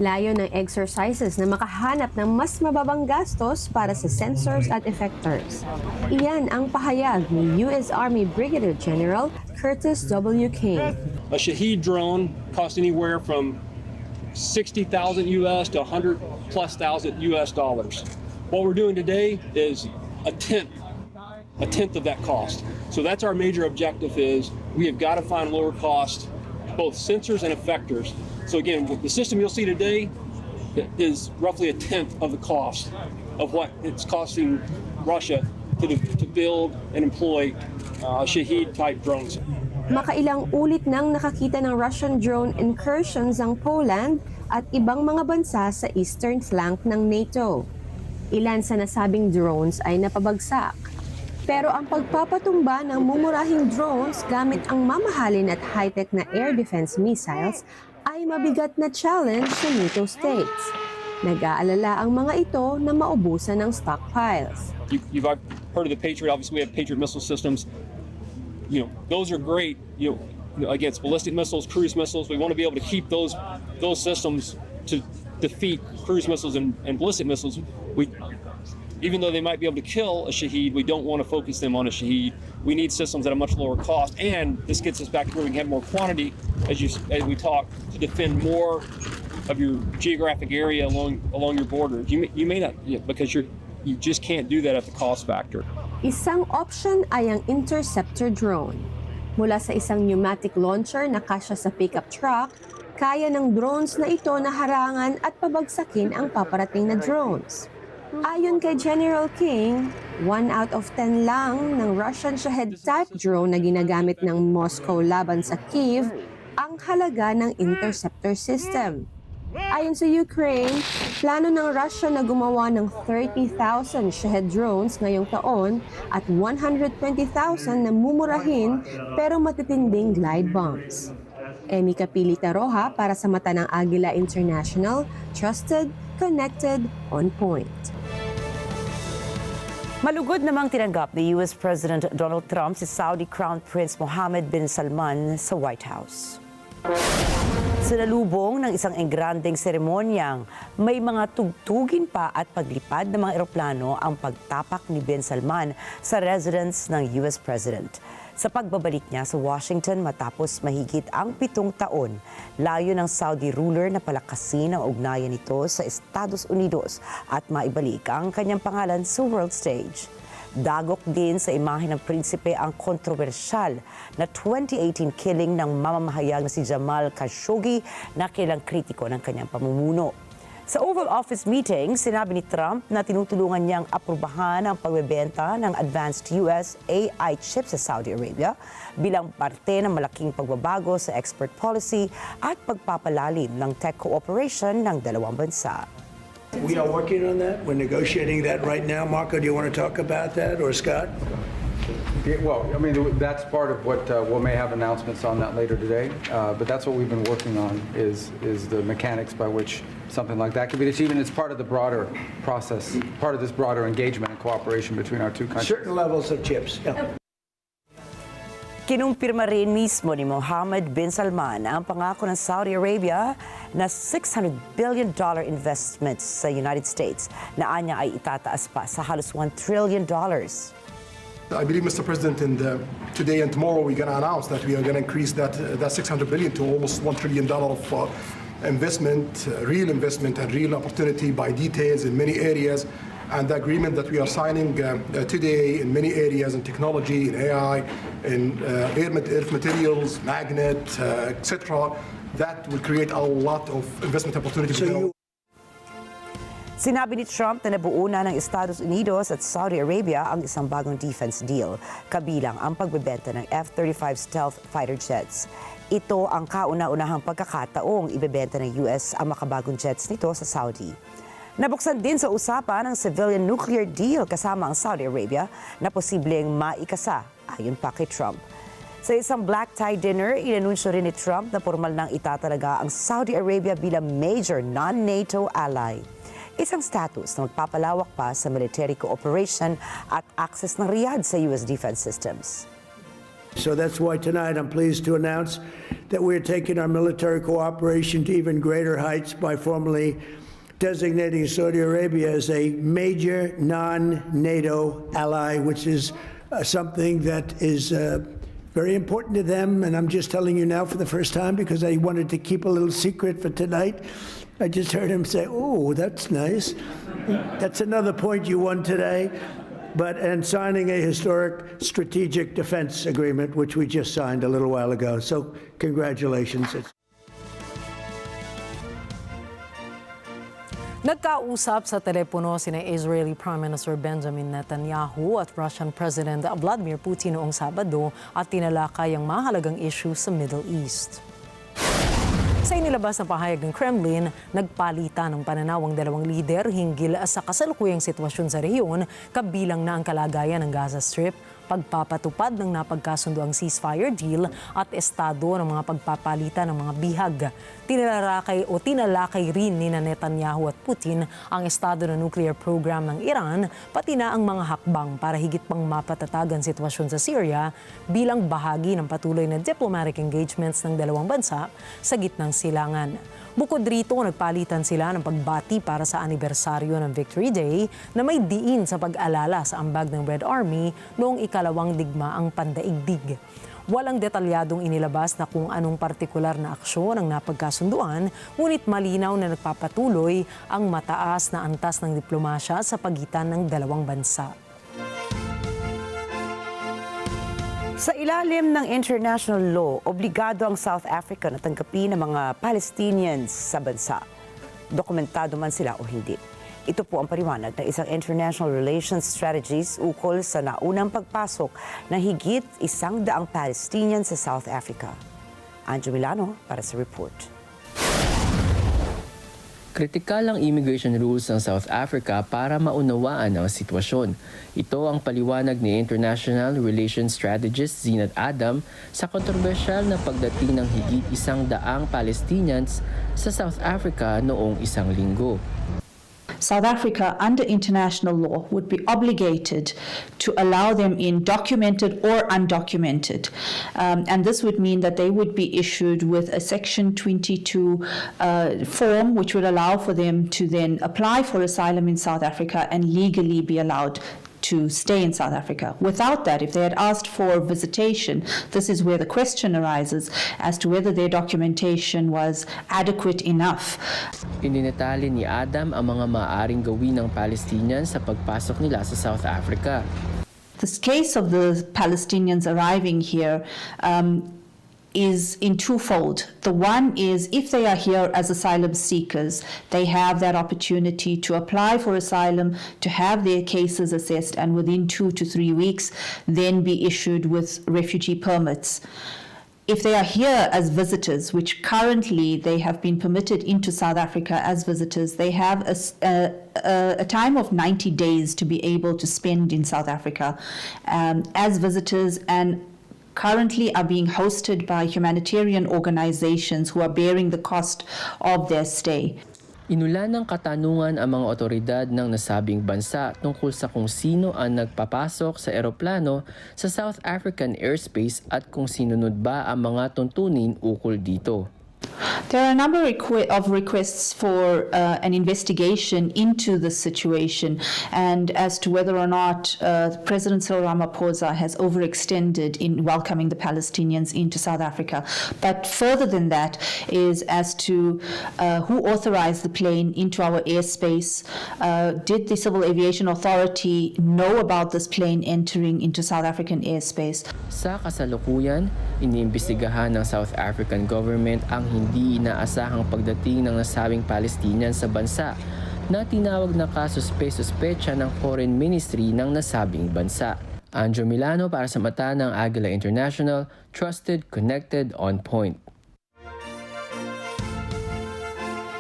Speaker 18: Layo ng exercises na makahanap ng mas mababang gastos para sa sensors at effectors. Iyan ang pahayag ni US Army Brigadier General Curtis W. King.
Speaker 19: A Shahed drone costs anywhere from $60,000 US to $100,000+ US dollars. What we're doing today is a tenth of that cost. So that's our major objective is we have got to find lower cost, both sensors and effectors. So again, the system you'll see today is roughly a tenth of the cost of what it's costing Russia to build and employ Shahed-type drones.
Speaker 18: Makailang ulit nang nakakita ng Russian drone incursions ang Poland at ibang mga bansa sa eastern flank ng NATO. Ilan sa nasabing drones ay napabagsak. Pero ang pagpapatumba ng mumurahing drones gamit ang mamahalin at high-tech na air defense missiles ay mabigat na challenge sa NATO states. Nag-aalala ang mga ito na maubusan ng stockpiles.
Speaker 19: You've heard of the Patriot. Obviously, we have Patriot missile systems. Those are great. Against ballistic missiles, cruise missiles. We want to be able to keep those systems to defeat cruise missiles and ballistic missiles. Even though they might be able to kill a Shahed, we don't want to focus them on a Shahed. We need systems at a much lower cost, and this gets us back to where we can have more quantity, as we talk, to defend more of your geographic area along your border. You may not, because you just can't do that at the cost factor.
Speaker 18: Isang option ay ang interceptor drone. Mula sa isang pneumatic launcher na kasya sa pickup truck, kaya ng drones na ito na harangan at pabagsakin ang paparating na drones. Ayon kay General King, 1 out of 10 lang ng Russian Shahed-type drone na ginagamit ng Moscow laban sa Kyiv ang halaga ng interceptor system. Ayon sa Ukraine, plano ng Russia na gumawa ng 30,000 Shahed drones ngayong taon at 120,000 na mumurahin pero matitinding glide bombs. Emmy Kapilita Roja para sa mata ng Agila International, trusted, connected, on point.
Speaker 1: Malugod namang tinanggap ni US President Donald Trump si Saudi Crown Prince Mohammed bin Salman sa White House. Sinalubong ng isang engrandeng seremonyang may mga tugtugin pa at paglipad ng mga eroplano ang pagtapak ni bin Salman sa residence ng US President. Sa pagbabalik niya sa Washington matapos mahigit ang 7 taon, layo ng Saudi ruler na palakasin ang ugnayan nito sa Estados Unidos at maibalik ang kanyang pangalan sa world stage. Dagok din sa imahe ng prinsipe ang kontrobersyal na 2018 killing ng mamamahayag na si Jamal Khashoggi na kilang kritiko ng kanyang pamumuno. Sa Oval Office meeting, sinabi ni Trump na tinutulungan niyang aprubahan ang pagbebenta ng advanced US AI chips sa Saudi Arabia bilang parte ng malaking pagbabago sa export policy at pagpapalalim ng tech cooperation ng dalawang bansa.
Speaker 20: We are working on that. We're negotiating that right now. Marco, do you want to talk about that, or Scott?
Speaker 21: Well, I mean, that's part of what we may have announcements on that later today. But that's what we've been working on is the mechanics by which something like that can be achieved. And it's part of the broader process, part of this broader engagement and cooperation between our two countries.
Speaker 20: Certain levels of chips. Yeah.
Speaker 1: Kinumpirma rin mismo ni Mohammed bin Salman ang pangako ng Saudi Arabia na $600 billion investment sa United States na anya ay itataas pa sa halos $1 trillion.
Speaker 3: I believe, Mr. President, today and tomorrow we're going to announce that we are going to increase that $600 billion to almost $1 trillion of investment, real investment and real opportunity by details in many areas. And the agreement that we are signing today in many areas in technology, in AI, in earth materials, magnet, etc., that will create a lot of investment opportunities.
Speaker 1: Sinabi ni Trump na nabuo na ng Estados Unidos at Saudi Arabia ang isang bagong defense deal, kabilang ang pagbebenta ng F-35 stealth fighter jets. Ito ang kauna-unahang pagkakataong ibebenta ng US ang makabagong jets nito sa Saudi. Nabuksan din sa usapan ang civilian nuclear deal kasama ang Saudi Arabia na posibleng maikasa ayon pa kay Trump. Sa isang black tie dinner, inanunsyo rin ni Trump na formal nang itatalaga ang Saudi Arabia bilang major non-NATO ally. Isang status na magpapalawak pa sa military cooperation at access ng Riyadh sa US defense systems.
Speaker 20: So that's why tonight I'm pleased to announce that we're taking our military cooperation to even greater heights by formally designating Saudi Arabia as a major non-NATO ally, which is something that is very important to them. And I'm just telling you now for the first time because I wanted to keep a little secret for tonight. I just heard him say, "Oh, that's nice." That's another point you won today. And signing a historic strategic defense agreement, which we just signed a little while ago. So congratulations.
Speaker 2: Nagkausap sa telepono sina Israeli Prime Minister Benjamin Netanyahu at Russian President Vladimir Putin noong Sabado at tinalakay ang mahalagang issue sa Middle East. Sa inilabas na pahayag ng Kremlin, nagpalitan ng pananaw ang dalawang lider hinggil sa kasalukuyang sitwasyon sa rehiyon, kabilang na ang kalagayan ng Gaza Strip, pagpapatupad ng napagkasundoang ceasefire deal at estado ng mga pagpapalitan ng mga bihag. Tinalakay rin ni Netanyahu at Putin ang estado ng nuclear program ng Iran, pati na ang mga hakbang para higit pang mapatatag ang sitwasyon sa Syria bilang bahagi ng patuloy na diplomatic engagements ng dalawang bansa sa gitnang silangan. Bukod rito, nagpalitan sila ng pagbati para sa anibersaryo ng Victory Day na may diin sa pag-alala sa ambag ng Red Army noong ikalawang digmaang pandaigdig. Walang detalyadong inilabas na kung anong partikular na aksyon ang napagkasunduan, ngunit malinaw na nagpapatuloy ang mataas na antas ng diplomasya sa pagitan ng dalawang bansa.
Speaker 1: Sa ilalim ng international law, obligado ang South Africa na tanggapin ang mga Palestinians sa bansa. Dokumentado man sila o hindi. Ito po ang paliwanag ng isang international relations strategies ukol sa naunang pagpasok ng higit 100 Palestinians sa South Africa. Anjo Milano para sa report.
Speaker 22: Kritikal ang immigration rules ng South Africa para maunawaan ang sitwasyon. Ito ang paliwanag ni International Relations Strategist Zinat Adam sa kontrobersyal na pagdating ng higit 100 Palestinians sa South Africa noong isang linggo.
Speaker 23: South Africa, under international law, would be obligated to allow them in documented or undocumented. And this would mean that they would be issued with a Section 22 form, which would allow for them to then apply for asylum in South Africa and legally be allowed to stay in South Africa. Without that, if they had asked for visitation, this is where the question arises as to whether their documentation was adequate enough.
Speaker 22: Ininetali ni Adam ang mga maaaring gawin ng Palestinians sa pagpasok nila sa South Africa.
Speaker 23: This case of the Palestinians arriving here is in twofold. The one is if they are here as asylum seekers, they have that opportunity to apply for asylum, to have their cases assessed, and within 2 to 3 weeks then be issued with refugee permits. If they are here as visitors, which currently they have been permitted into South Africa as visitors, they have a time of 90 days to be able to spend in South Africa as visitors, and currently are being hosted by humanitarian organizations who are bearing the cost of their stay.
Speaker 22: Inulan ng katanungan ang mga otoridad ng nasabing bansa tungkol sa kung sino ang nagpapasok sa eroplano sa South African airspace at kung sinunod ba ang mga tuntunin ukol dito.
Speaker 23: There are a number of requests for an investigation into the situation and as to whether or not President Cyril Ramaphosa has overextended in welcoming the Palestinians into South Africa. But further than that is as to who authorized the plane into our airspace. Did the Civil Aviation Authority know about this plane entering into South African airspace?
Speaker 22: Sa kasalukuyan, iniimbestigahan ng South African government ang hindi inaasahang pagdating ng nasabing Palestinian sa bansa na tinawag na kasuspe-suspecha ng Foreign Ministry ng nasabing bansa. Anjo Milano para sa mata ng Agila International, trusted, connected, on point.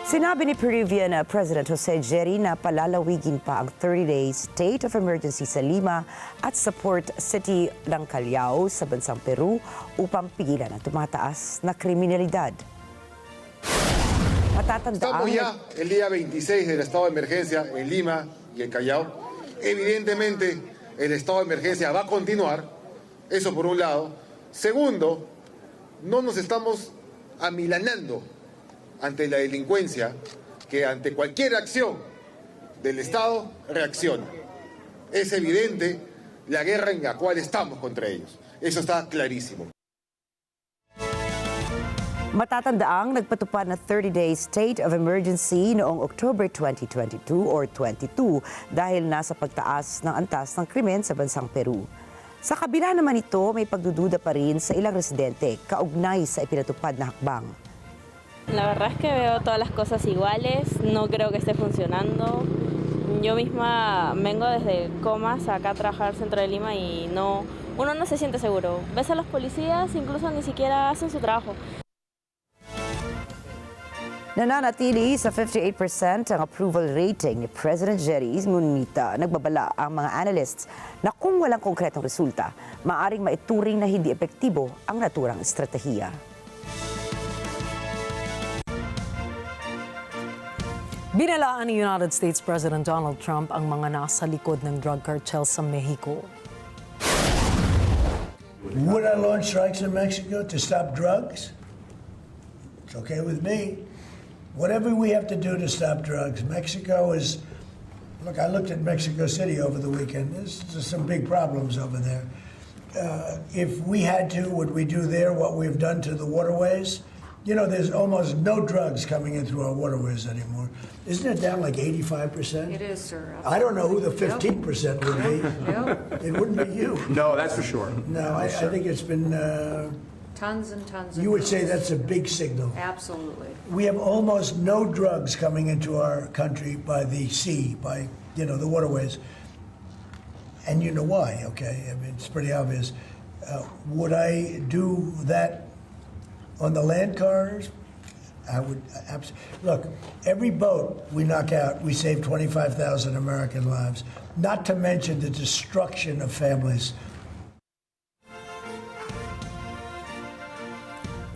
Speaker 1: Sinabi ni Peruvian President Jose Jerry na palalawigin pa ang 30-day state of emergency sa Lima at sa port city ng Callao sa bansang Peru upang pigilan ang tumataas na kriminalidad.
Speaker 5: Estamos ya el día 26 del estado de emergencia en Lima y en Callao. Evidentemente, el estado de emergencia va a continuar, eso por un lado. Segundo, no nos estamos amilanando ante la delincuencia, que ante cualquier acción del Estado reacciona. Es evidente la guerra en la cual estamos contra ellos. Eso está clarísimo.
Speaker 1: Matatandaang nagpatupad na 30-day state of emergency noong October 2022 or 22 dahil nasa pagtaas ng antas ng krimen sa bansang Peru. Sa kabila naman ito, may pagdududa pa rin sa ilang residente kaugnay sa ipinatupad na hakbang.
Speaker 7: La verdad es que veo todas las cosas iguales, no creo que esté funcionando. Yo misma vengo desde Comas acá a trabajar al centro de Lima y uno no se siente seguro. Ves a los policías, incluso ni siquiera hacen su trabajo.
Speaker 1: Nananatili sa 58% ang approval rating ni President Jerry, ngunit nagbabala ang mga analysts na kung walang konkretong resulta, maaring maituring na hindi epektibo ang naturang estratehiya.
Speaker 2: Binalaan ni United States President Donald Trump ang mga nasa likod ng drug cartel sa Mexico.
Speaker 20: Would I launch strikes in Mexico to stop drugs? It's okay with me. Whatever we have to do to stop drugs. Mexico is, look, I looked at Mexico City over the weekend. There's some big problems over there. If we had to, would we do there what we've done to the waterways? You know, there's almost no drugs coming in through our waterways anymore. Isn't it down like 85%?
Speaker 8: It is, sir.
Speaker 20: I don't know who the 15% would be. It wouldn't be you.
Speaker 8: No, that's for sure.
Speaker 20: No, I think it's been...
Speaker 8: Tons and tons of
Speaker 20: you would say
Speaker 8: drugs.
Speaker 20: that's a big signal.
Speaker 8: Absolutely.
Speaker 20: We have almost no drugs coming into our country by the sea, by, the waterways. And you know why, okay? I mean, it's pretty obvious. Would I do that on the land corridors? I would absolutely. Look, every boat we knock out, we save 25,000 American lives, not to mention the destruction of families.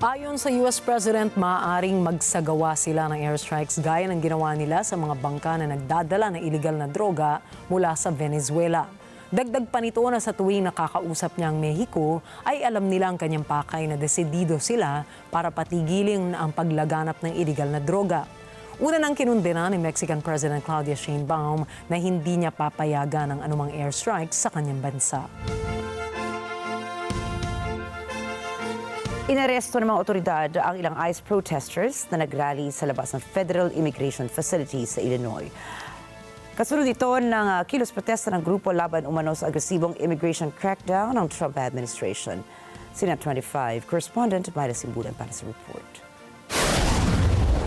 Speaker 2: Ayon sa US President, maaaring magsagawa sila ng airstrikes gaya ng ginawa nila sa mga bangka na nagdadala ng iligal na droga mula sa Venezuela. Dagdag pa nito na sa tuwing nakakausap niya ang Mexico, ay alam nila ang kanyang pakay na desidido sila para patigilin ang paglaganap ng iligal na droga. Una nang kinundena ni Mexican President Claudia Sheinbaum na hindi niya papayagan ang anumang airstrikes sa kanyang bansa.
Speaker 1: Inaresto ng mga otoridad ang ilang ICE protesters na nagrally sa labas ng Federal Immigration Facility sa Illinois. Kasunod ito ng kilos protesta ng grupo laban umano sa agresibong immigration crackdown ng Trump administration. SINA 25 correspondent Myla Simbulan para sa report.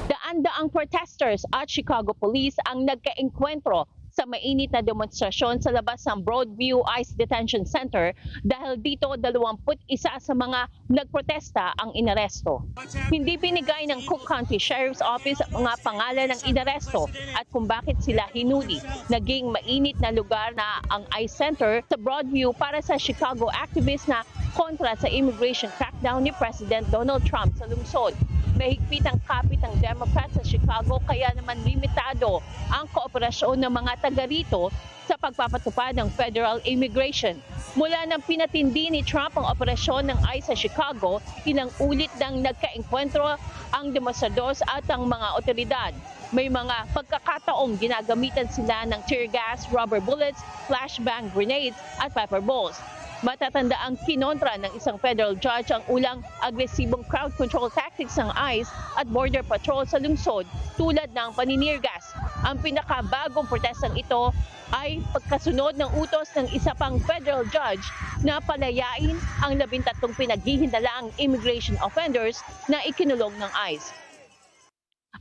Speaker 24: Daan-daang protesters at Chicago Police ang nagkaengkwentro sa mainit na demonstrasyon sa labas ng Broadview ICE Detention Center dahil dito 21 sa mga nagprotesta ang inaresto. Hindi binigay ng Cook County Sheriff's Office ang mga pangalan ng inaresto at kung bakit sila hinuli. Naging mainit na lugar na ang ICE Center sa Broadview para sa Chicago activists na kontra sa immigration crackdown ni President Donald Trump sa lungsod. Mahigpit ang kapit ng Democrats sa Chicago kaya naman limitado ang kooperasyon ng mga taga rito sa pagpapatupad ng federal immigration. Mula nang pinatindi ni Trump ang operasyon ng ICE sa Chicago, ilang ulit nang nagkaengkwentro ang demonstradores at ang mga otoridad. May mga pagkakataong ginagamitan sila ng tear gas, rubber bullets, flashbang grenades at pepper balls. Matatanda ang kinontra ng isang federal judge ang ulang agresibong crowd control tactics ng ICE at Border Patrol sa lungsod tulad ng paninirgas. Ang pinakabagong protestang ito ay pagkasunod ng utos ng isa pang federal judge na palayain ang 13 pinaghihinalaang immigration offenders na ikinulong ng ICE.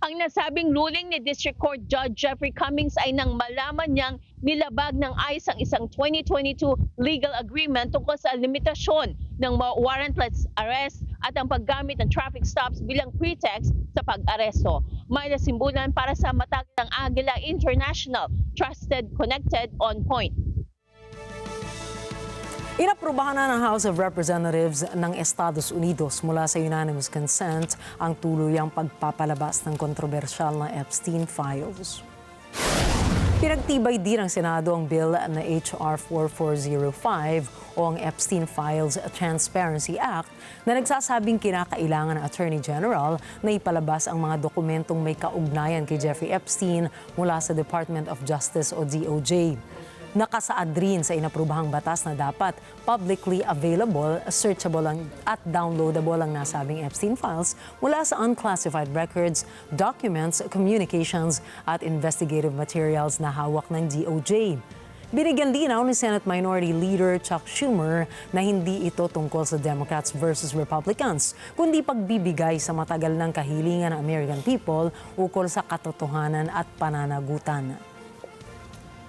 Speaker 24: Ang nasabing ruling ni District Court Judge Jeffrey Cummings ay nang malaman niyang nilabag ng ICE ang isang 2022 legal agreement tungkol sa limitasyon ng warrantless arrest at ang paggamit ng traffic stops bilang pretext sa pag-aresto. May nasimbulan para sa matagang Agila International, trusted, connected, on point.
Speaker 2: Inaprubahan na ng House of Representatives ng Estados Unidos mula sa unanimous consent ang tuluyang pagpapalabas ng kontrobersyal na Epstein files. Pinagtibay din ng Senado ang bill na HR 4405 o ang Epstein Files Transparency Act na nagsasabing kinakailangan ng Attorney General na ipalabas ang mga dokumentong may kaugnayan kay Jeffrey Epstein mula sa Department of Justice o DOJ. Nakasaad rin sa inaprubahang batas na dapat publicly available, searchable at downloadable ang nasabing Epstein files mula sa unclassified records, documents, communications at investigative materials na hawak ng DOJ. Binigyan linaw ni Senate Minority Leader Chuck Schumer na hindi ito tungkol sa Democrats versus Republicans, kundi pagbibigay sa matagal ng kahilingan ng American people ukol sa katotohanan at pananagutan.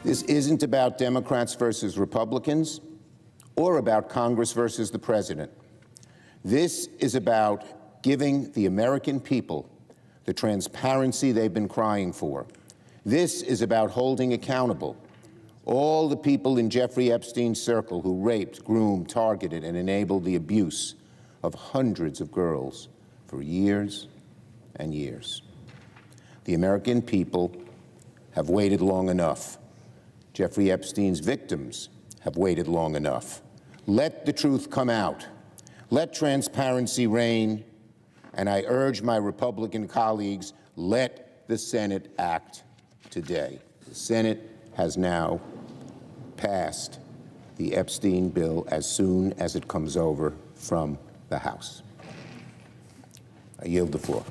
Speaker 4: This isn't about Democrats versus Republicans or about Congress versus the president. This is about giving the American people the transparency they've been crying for. This is about holding accountable all the people in Jeffrey Epstein's circle who raped, groomed, targeted, and enabled the abuse of hundreds of girls for years and years. The American people have waited long enough. Jeffrey Epstein's victims have waited long enough. Let the truth come out. Let transparency reign. And I urge my Republican colleagues, let the Senate act today. The Senate has now passed the Epstein bill as soon as it comes over from the House. I yield the floor.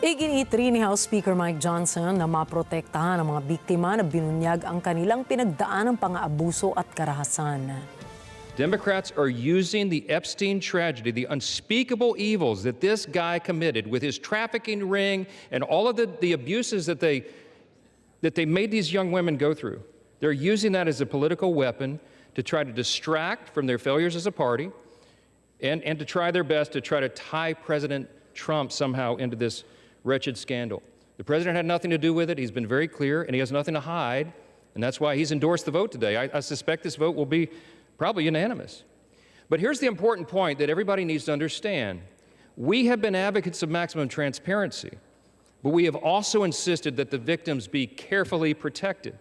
Speaker 2: Iginit rin ni House Speaker Mike Johnson na maprotektahan ang mga biktima na binunyag ang kanilang pinagdaan ng pang-aabuso at karahasan.
Speaker 6: Democrats are using the Epstein tragedy, the unspeakable evils that this guy committed with his trafficking ring and all of the abuses that they made these young women go through. They're using that as a political weapon to try to distract from their failures as a party and to try their best to try to tie President Trump somehow into this wretched scandal. The president had nothing to do with it. He's been very clear, and he has nothing to hide, and that's why he's endorsed the vote today. I suspect this vote will be probably unanimous. But here's the important point that everybody needs to understand. We have been advocates of maximum transparency, but we have also insisted that the victims be carefully protected.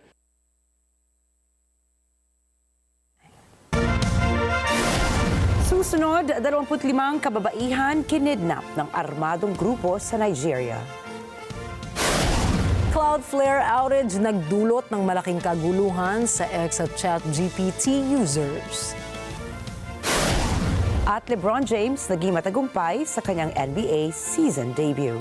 Speaker 1: Susunod, 25 kababaihan kinidnap ng armadong grupo sa Nigeria.
Speaker 2: Cloudflare outage nagdulot ng malaking kaguluhan sa X at ChatGPT users.
Speaker 1: At LeBron James naging matagumpay sa kanyang NBA season debut.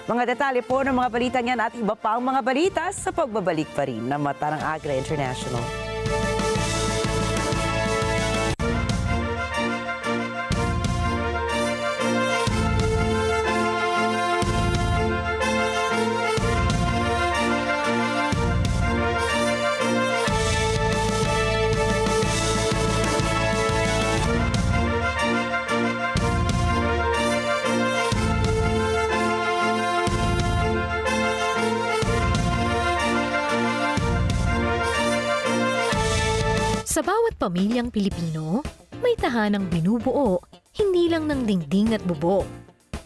Speaker 1: Mga detalye po ng mga balita niyan at iba pang mga balita sa pagbabalik pa rin ng Mata ng AGRI International.
Speaker 9: Sa bawat pamilyang Pilipino, may tahanang binubuo, hindi lang ng dingding at bubong,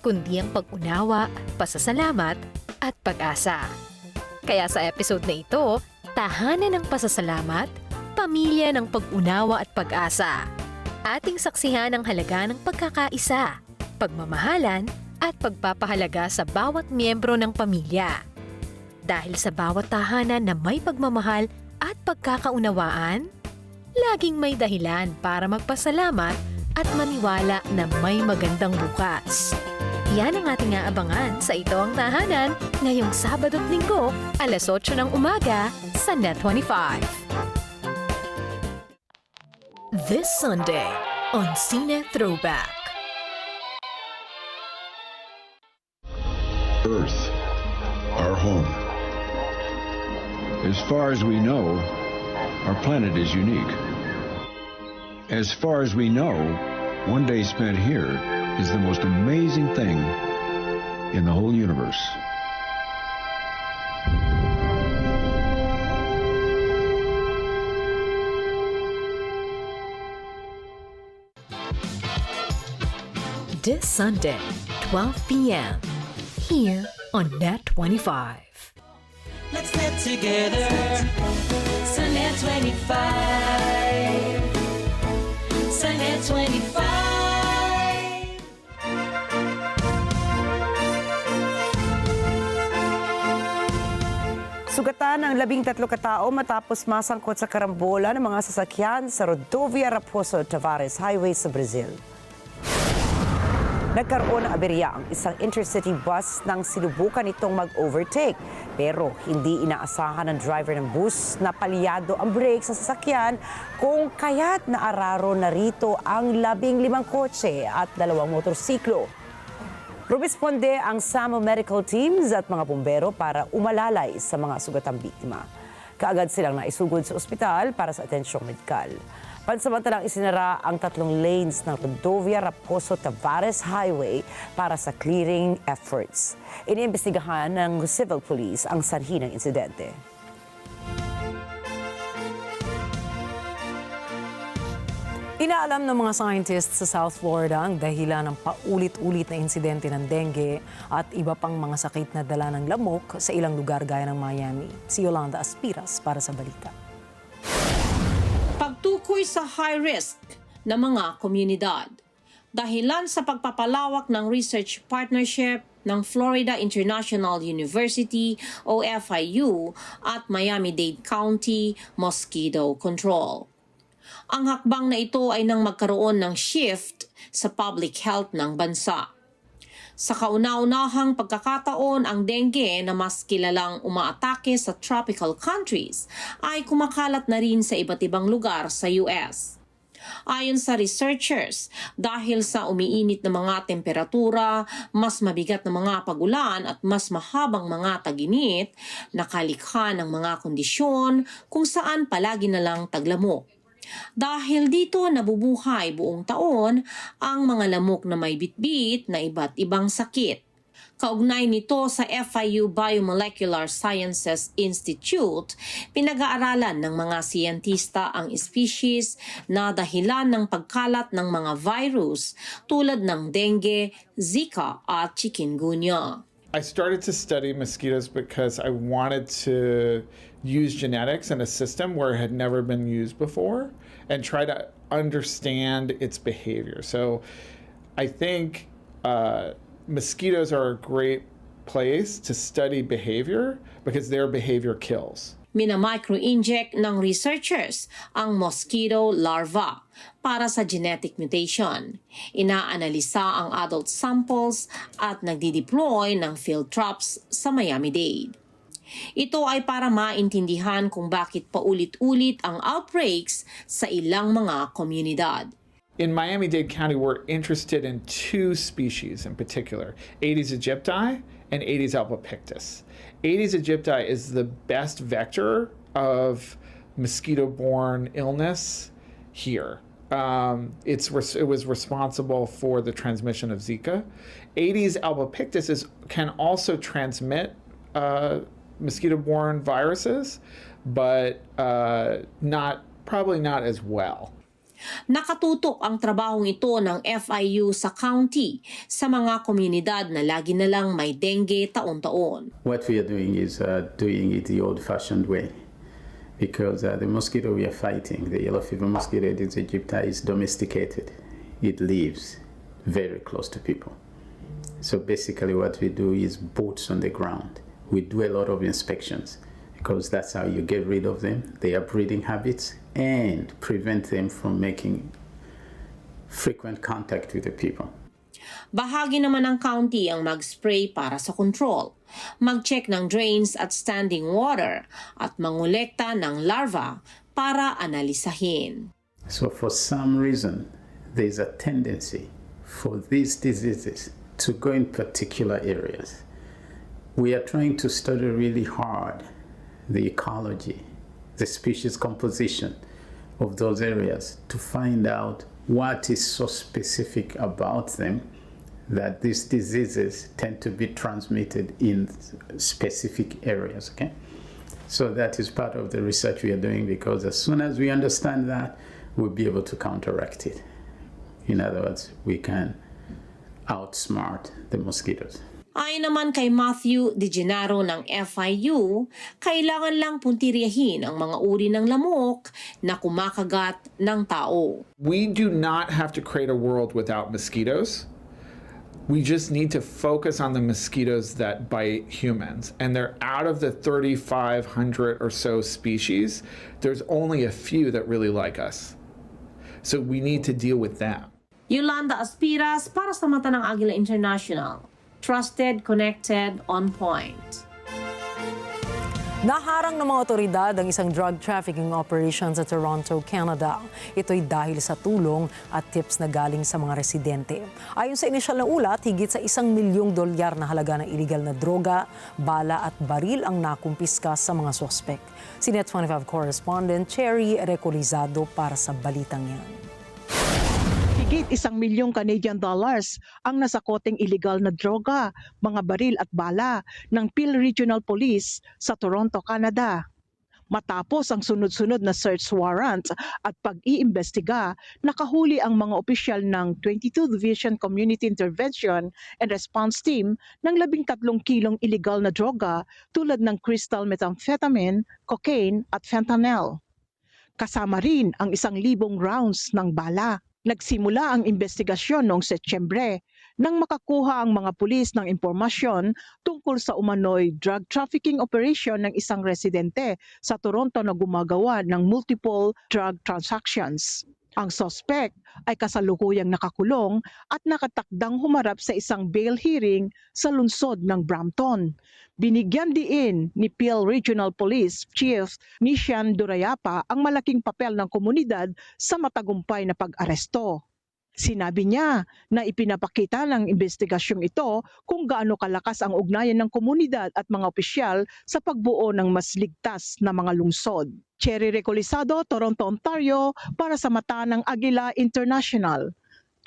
Speaker 9: kundi ang pag-unawa, pasasalamat at pag-asa. Kaya sa episode na ito, tahanan ng pasasalamat, pamilya ng pag-unawa at pag-asa. Ating saksihan ang halaga ng pagkakaisa, pagmamahalan at pagpapahalaga sa bawat miyembro ng pamilya. Dahil sa bawat tahanan na may pagmamahal at pagkakaunawaan, laging may dahilan para magpasalamat at maniwala na may magandang bukas. Yan ang ating aabangan sa Ito Ang Tahanan ngayong Sabado at Linggo, alas 8 ng umaga sa Net25. This Sunday on SINA Throwback.
Speaker 10: Earth, our home. As far as we know, our planet is unique. As far as we know, one day spent here is the most amazing thing in the whole universe.
Speaker 9: This Sunday, 12 p.m. here on Net25.
Speaker 11: Let's get together. Sunday 25. Sunday 25.
Speaker 1: Sugatan ng 13 katao matapos masangkot sa karambola ng mga sasakyan sa Rodovia Raposo Tavares Highway sa Brazil. Nagkaroon ng aberya ang isang intercity bus nang sinubukan itong mag-overtake. Pero hindi inaasahan ng driver ng bus na palyado ang brake sa sasakyan kung kaya't naararo na rito ang 15 kotse at 2 motorsiklo. Rumisponde ang SAMU medical teams at mga bumbero para umalalay sa mga sugatang biktima. Kaagad silang naisugod sa ospital para sa atensyong medikal. Pansamantalang isinara ang 3 lanes ng Rodovia Raposo Tavares Highway para sa clearing efforts. Iniimbestigahan ng civil police ang sanhi ng insidente.
Speaker 2: Inaalam ng mga scientists sa South Florida ang dahilan ng paulit-ulit na insidente ng dengue at iba pang mga sakit na dala ng lamok sa ilang lugar gaya ng Miami. Si Yolanda Aspiras para sa balita.
Speaker 12: Pagtukoy sa high risk na mga komunidad. Dahilan sa pagpapalawak ng research partnership ng Florida International University o FIU at Miami-Dade County Mosquito Control. Ang hakbang na ito ay nang magkaroon ng shift sa public health ng bansa. Sa kauna-unahang pagkakataon, ang dengue na mas kilalang umaatake sa tropical countries ay kumakalat na rin sa iba't ibang lugar sa US. Ayon sa researchers, dahil sa umiinit na mga temperatura, mas mabigat na mga pagulan at mas mahabang mga taginit, nakalikha ng mga kondisyon kung saan palagi na lang taglamok. Dahil dito nabubuhay buong taon ang mga lamok na may bitbit na iba't ibang sakit. Kaugnay nito sa FIU Biomolecular Sciences Institute, pinag-aaralan ng mga siyentista ang species na dahilan ng pagkalat ng mga virus tulad ng dengue, Zika at chikungunya.
Speaker 25: I started to study mosquitoes because I wanted to use genetics in a system where it had never been used before and try to understand its behavior. So I think mosquitoes are a great place to study behavior because their behavior kills.
Speaker 12: Minamicro-inject ng researchers ang mosquito larva para sa genetic mutation. Inaanalisa ang adult samples at nagdi-deploy ng field traps sa Miami-Dade. Ito ay para maintindihan kung bakit paulit-ulit ang outbreaks sa ilang mga komunidad.
Speaker 25: In Miami-Dade County, we're interested in 2 species in particular, Aedes aegypti and Aedes albopictus. Aedes aegypti is the best vector of mosquito-borne illness here. It was responsible for the transmission of Zika. Aedes albopictus can also transmit mosquito-borne viruses, but probably not as well.
Speaker 12: Nakatutok ang trabahong ito ng FIU sa county sa mga komunidad na lagi na lang may dengue taon-taon.
Speaker 13: What we are doing is doing it the old-fashioned way, because the mosquito we are fighting, the yellow fever mosquito Aedes aegypti, is domesticated. It lives very close to people. So basically what we do is boots on the ground. We do a lot of inspections because that's how you get rid of them, their breeding habits, and prevent them from making frequent contact with the people.
Speaker 12: Bahagi naman ng county ang mag-spray para sa control, mag-check ng drains at standing water, at mangolekta ng larva para analisahin.
Speaker 13: So for some reason, there's a tendency for these diseases to go in particular areas. We are trying to study really hard the ecology, the species composition of those areas to find out what is so specific about them that these diseases tend to be transmitted in specific areas, okay? So that is part of the research we are doing, because as soon as we understand that, we'll be able to counteract it. In other words, we can outsmart the mosquitoes.
Speaker 12: Ayon naman kay Matthew De Gennaro ng FIU, kailangan lang puntiryahin ang mga uri ng lamok na kumakagat ng tao.
Speaker 25: We do not have to create a world without mosquitoes. We just need to focus on the mosquitoes that bite humans. And they're out of the 3,500 or so species, there's only a few that really like us. So we need to deal with them.
Speaker 12: Yolanda Aspiras para sa mata ng Agila International. Trusted, connected, on point.
Speaker 2: Naharang ng mga otoridad ang isang drug trafficking operation sa Toronto, Canada. Ito'y dahil sa tulong at tips na galing sa mga residente. Ayon sa inisyal na ulat, higit sa $1 milyong na halaga ng illegal na droga, bala at baril ang nakumpiska sa mga sospek. Si Net 25 correspondent Cherry Recolizado para sa balitang yan.
Speaker 14: Higit $1 milyong Canadian ang nasakoteng illegal na droga, mga baril at bala ng Peel Regional Police sa Toronto, Canada. Matapos ang sunod-sunod na search warrant at pag-iimbestiga, nakahuli ang mga opisyal ng 22 Division Community Intervention and Response Team ng 13 kilong illegal na droga tulad ng crystal methamphetamine, cocaine at fentanyl. Kasama rin ang 1,000 rounds ng bala. Nagsimula ang investigasyon noong Setyembre nang makakuha ang mga pulis ng impormasyon tungkol sa umano'y drug trafficking operation ng isang residente sa Toronto na gumagawa ng multiple drug transactions. Ang suspect ay kasalukuyang nakakulong at nakatakdang humarap sa isang bail hearing sa lungsod ng Brampton. Binigyan diin ni Peel Regional Police Chief Nishan Durayapa ang malaking papel ng komunidad sa matagumpay na pag-aresto. Sinabi niya na ipinapakita ng investigasyong ito kung gaano kalakas ang ugnayan ng komunidad at mga opisyal sa pagbuo ng mas ligtas na mga lungsod. Cherry Recolizado, Toronto, Ontario, para sa mata ng Agila International.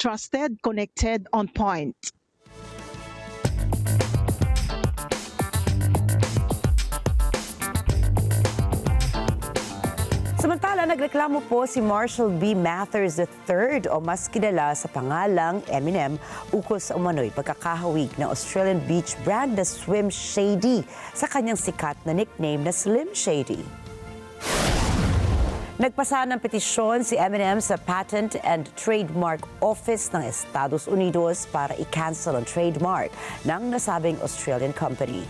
Speaker 14: Trusted, connected, on point.
Speaker 1: Samantala, nagreklamo po si Marshall B. Mathers III o mas kilala sa pangalang Eminem ukol sa umano'y pagkakahawig ng Australian beach brand na Swim Shady sa kanyang sikat na nickname na Slim Shady. Nagpasa ng petisyon si Eminem sa Patent and Trademark Office ng Estados Unidos para i-cancel ang trademark ng nasabing Australian company.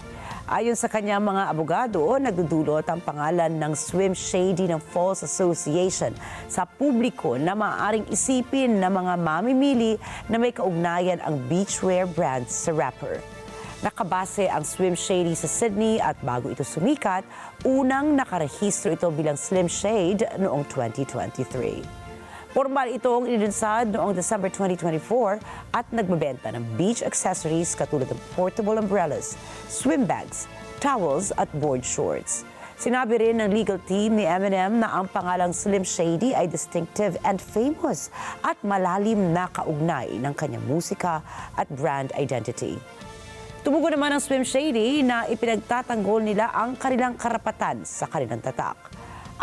Speaker 1: Ayon sa kanyang mga abogado, nagdudulot ang pangalan ng Swim Shady ng false association sa publiko na maaaring isipin ng mga mamimili na may kaugnayan ang beachwear brand sa rapper. Nakabase ang Swim Shady sa Sydney at bago ito sumikat, unang nakarehistro ito bilang Slim Shade noong 2023. Formal itong inilunsad noong December 2024 at nagbebenta ng beach accessories katulad ng portable umbrellas, swim bags, towels at board shorts. Sinabi rin ng legal team ni Eminem na ang pangalang Slim Shady ay distinctive and famous at malalim na kaugnay ng kanyang musika at brand identity. Tumugon naman ng Swim Shady na ipinagtatanggol nila ang kanilang karapatan sa kanilang tatak.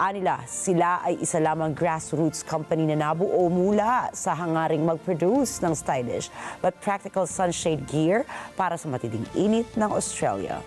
Speaker 1: Anila, sila ay isa lamang grassroots company na nabuo mula sa hangaring mag-produce ng stylish but practical sunshade gear para sa matinding init ng Australia.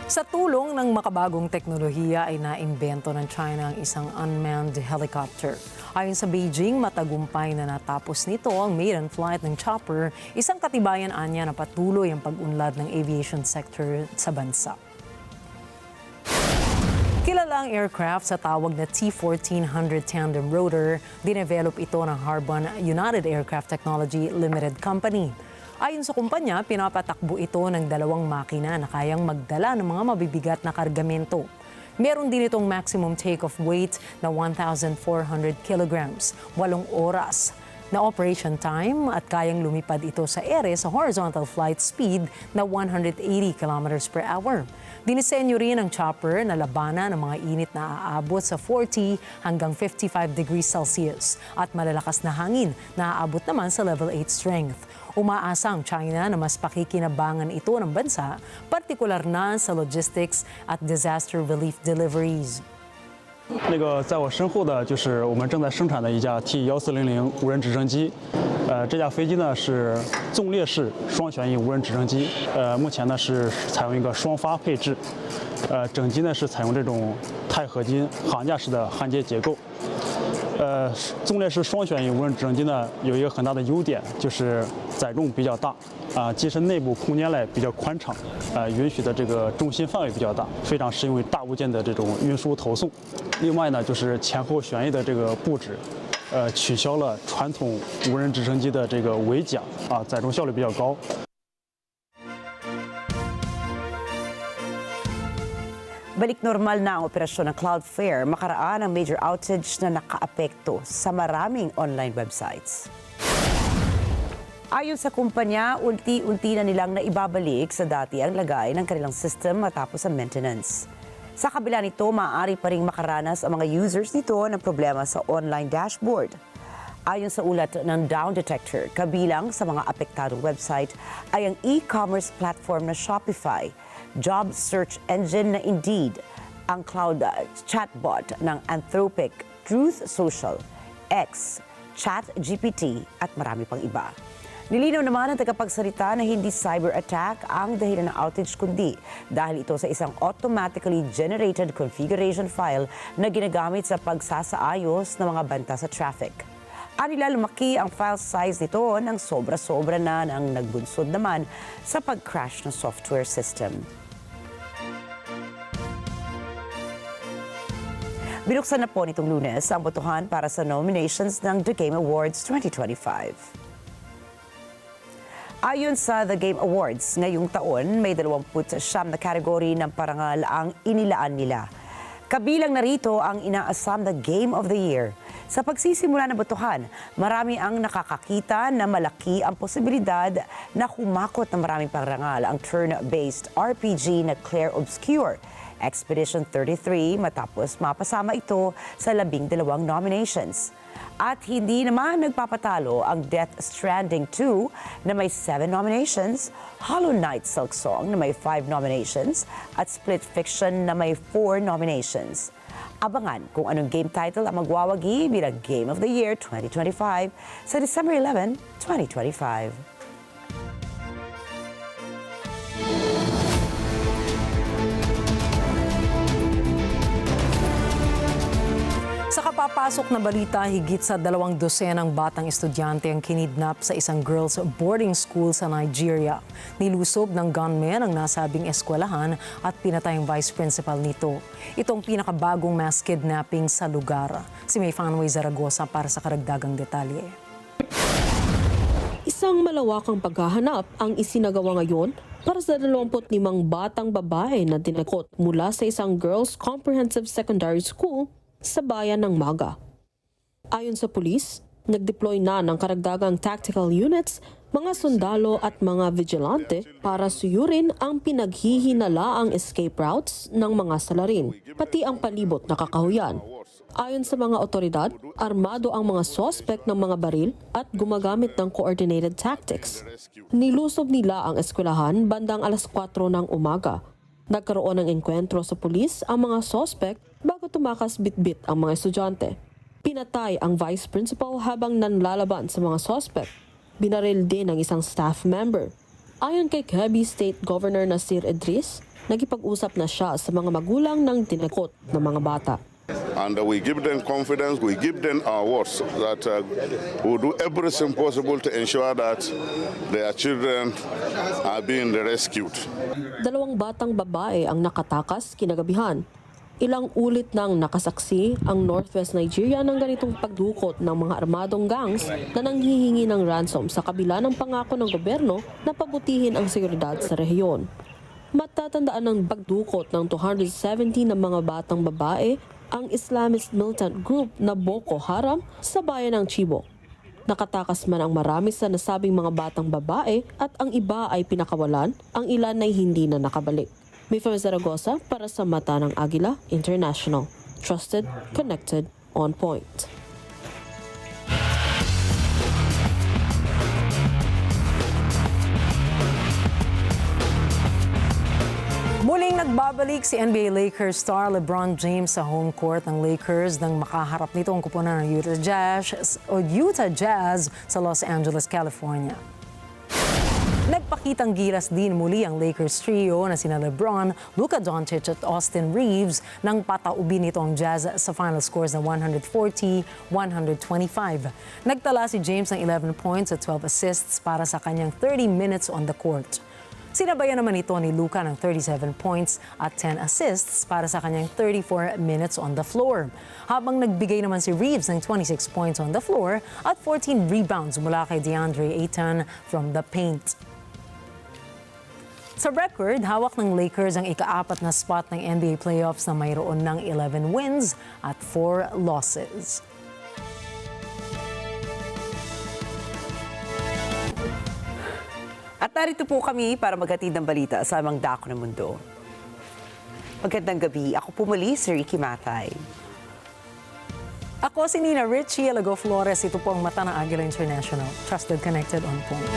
Speaker 2: Sa tulong ng makabagong teknolohiya ay naimbento ng China ang isang unmanned helicopter. Ayon sa Beijing, matagumpay na natapos nito ang maiden flight ng chopper, isang katibayan anya na patuloy ang pag-unlad ng aviation sector sa bansa. Kilalang aircraft sa tawag na T-1400 tandem rotor, dinevelop ito ng Harbin United Aircraft Technology Limited Company. Ayon sa kumpanya, pinapatakbo ito ng 2 makina na kayang magdala ng mga mabibigat na kargamento. Meron din itong maximum take-off weight na 1,400 kilograms, 8 oras na operation time at kayang lumipad ito sa ere sa horizontal flight speed na 180 kilometers per hour. Dinisenyo rin ang chopper na labanan ng mga init na aabot sa 40 hanggang 55 degrees Celsius at malalakas na hangin na aabot naman sa level 8 strength. Umaasa ang China na mas pakikinabangan ito ng bansa, partikular na sa logistics at disaster relief deliveries.
Speaker 15: 在我身后的就是我们正在生产的一架 T-1400无人直升机。这架飞机呢是纵列式双旋翼无人直升机。目前呢是采用一个双发配置。整机呢是采用这种钛合金桁架式的焊接结构。纵列式双旋翼无人直升机呢有一个很大的优点，就是载重比较大，机身内部空间呢比较宽敞，允许的这个重心范围比较大，非常适用于大物件的这种运输投送。另外呢，就是前后旋翼的这个布置，取消了传统无人直升机的这个尾桨，载重效率比较高。
Speaker 1: Balik normal na ang operasyon ng Cloudflare makaraan ang major outage na nakaapekto sa maraming online websites. Ayon sa kumpanya, unti-unti na nilang naibabalik sa dati ang lagay ng kanilang system matapos ang maintenance. Sa kabila nito, maaari pa ring makaranas ang mga users nito ng problema sa online dashboard. Ayon sa ulat ng Down Detector, kabilang sa mga apektadong website ay ang e-commerce platform na Shopify, job search engine na Indeed, ang cloud chatbot ng Anthropic, Truth Social, X, ChatGPT at marami pang iba. Nilinaw naman ang tagapagsalita na hindi cyber attack ang dahilan ng outage kundi dahil ito sa isang automatically generated configuration file na ginagamit sa pagsasaayos ng mga banta sa traffic. Anila lumaki ang file size nito ng sobra-sobra na nang nagbunsod naman sa pag-crash ng software system. Binuksan na po nitong Lunes ang botohan para sa nominations ng The Game Awards 2025. Ayon sa The Game Awards, ngayong taon may 29 na kategory ng parangal ang inilaan nila. Kabilang narito ang inaasam na Game of the Year. Sa pagsisimula ng botohan, marami ang nakakakita na malaki ang posibilidad na humakot ng maraming parangal ang turn-based RPG na Clair Obscure, Expedition 33 matapos mapasama ito sa 12 nominations. At hindi naman nagpapatalo ang Death Stranding 2 na may 7 nominations, Hollow Knight Silksong na may 5 nominations at Split Fiction na may 4 nominations. Abangan kung anong game title ang magwawagi bilang Game of the Year 2025 sa December 11, 2025.
Speaker 2: Sa kapapasok na balita, higit sa 200 batang estudyante ang kinidnap sa isang girls' boarding school sa Nigeria. Nilusob ng gunmen ang nasabing eskwelahan at pinatay ang vice principal nito. Itong pinakabagong mass kidnapping sa lugar. Si May Fanway Zaragoza para sa karagdagang detalye.
Speaker 16: Isang malawakang paghahanap ang isinagawa ngayon para sa 25 batang babae na dinakot mula sa isang girls' comprehensive secondary school sa bayan ng Maga. Ayon sa pulis, nag-deploy na ng karagdagang tactical units, mga sundalo at mga vigilante para suyurin ang pinaghihinalaang escape routes ng mga salarin, pati ang palibot na kakahuyan. Ayon sa mga otoridad, armado ang mga sospek ng mga baril at gumagamit ng coordinated tactics. Nilusob nila ang eskwelahan bandang alas 4 ng umaga. Nagkaroon ng engkwentro sa pulis ang mga sospek bago tumakas bitbit ang mga estudyante. Pinatay ang vice principal habang nanlalaban sa mga sospek. Binaril din ang isang staff member. Ayon kay Kebbi State Governor Nasir Idris, nagipag-usap na siya sa mga magulang ng tinakot ng mga bata.
Speaker 3: And we give them confidence, we give them our words that we'll do everything possible to ensure that their children are being rescued.
Speaker 16: 2 batang babae ang nakatakas kinagabihan. Ilang ulit nang nakasaksi ang Northwest Nigeria ng ganitong pagdukot ng mga armadong gangs na nanghihingi ng ransom sa kabila ng pangako ng gobyerno na pabutihin ang seguridad sa rehiyon. Matatandaan ng pagdukot ng 270 ng mga batang babae ang Islamist militant group na Boko Haram sa bayan ng Chibok. Nakatakas man ang marami sa nasabing mga batang babae at ang iba ay pinakawalan, ang ilan ay hindi na nakabalik. Mifem Zaragoza para sa Mata ng Agila International. Trusted, connected, on point.
Speaker 2: Muling nagbabalik si NBA Lakers star LeBron James sa home court ng Lakers nang makaharap nito ang kupunan ng Utah Jazz sa Los Angeles, California. Nagpakitang gilas din muli ang Lakers trio na sina LeBron, Luka Doncic at Austin Reeves nang pataubin nito ang Jazz sa final scores na 140-125. Nagtala si James ng 11 points at 12 assists para sa kanyang 30 minutes on the court. Sinabayan naman ito ni Luka ng 37 points at 10 assists para sa kanyang 34 minutes on the floor. Habang nagbigay naman si Reeves ng 26 points on the floor at 14 rebounds mula kay DeAndre Ayton from the paint. Sa record, hawak ng Lakers ang ika-4 na spot ng NBA playoffs na mayroon ng 11 wins at 4 losses.
Speaker 1: At narito po kami para maghatid ng balita sa amang dako ng mundo. Magandang gabi. Ako po muli, si Ricky Matay.
Speaker 2: Ako si Nina Richie Alago Flores. Ito po ang Mata ng Agila International. Trusted, connected, on point.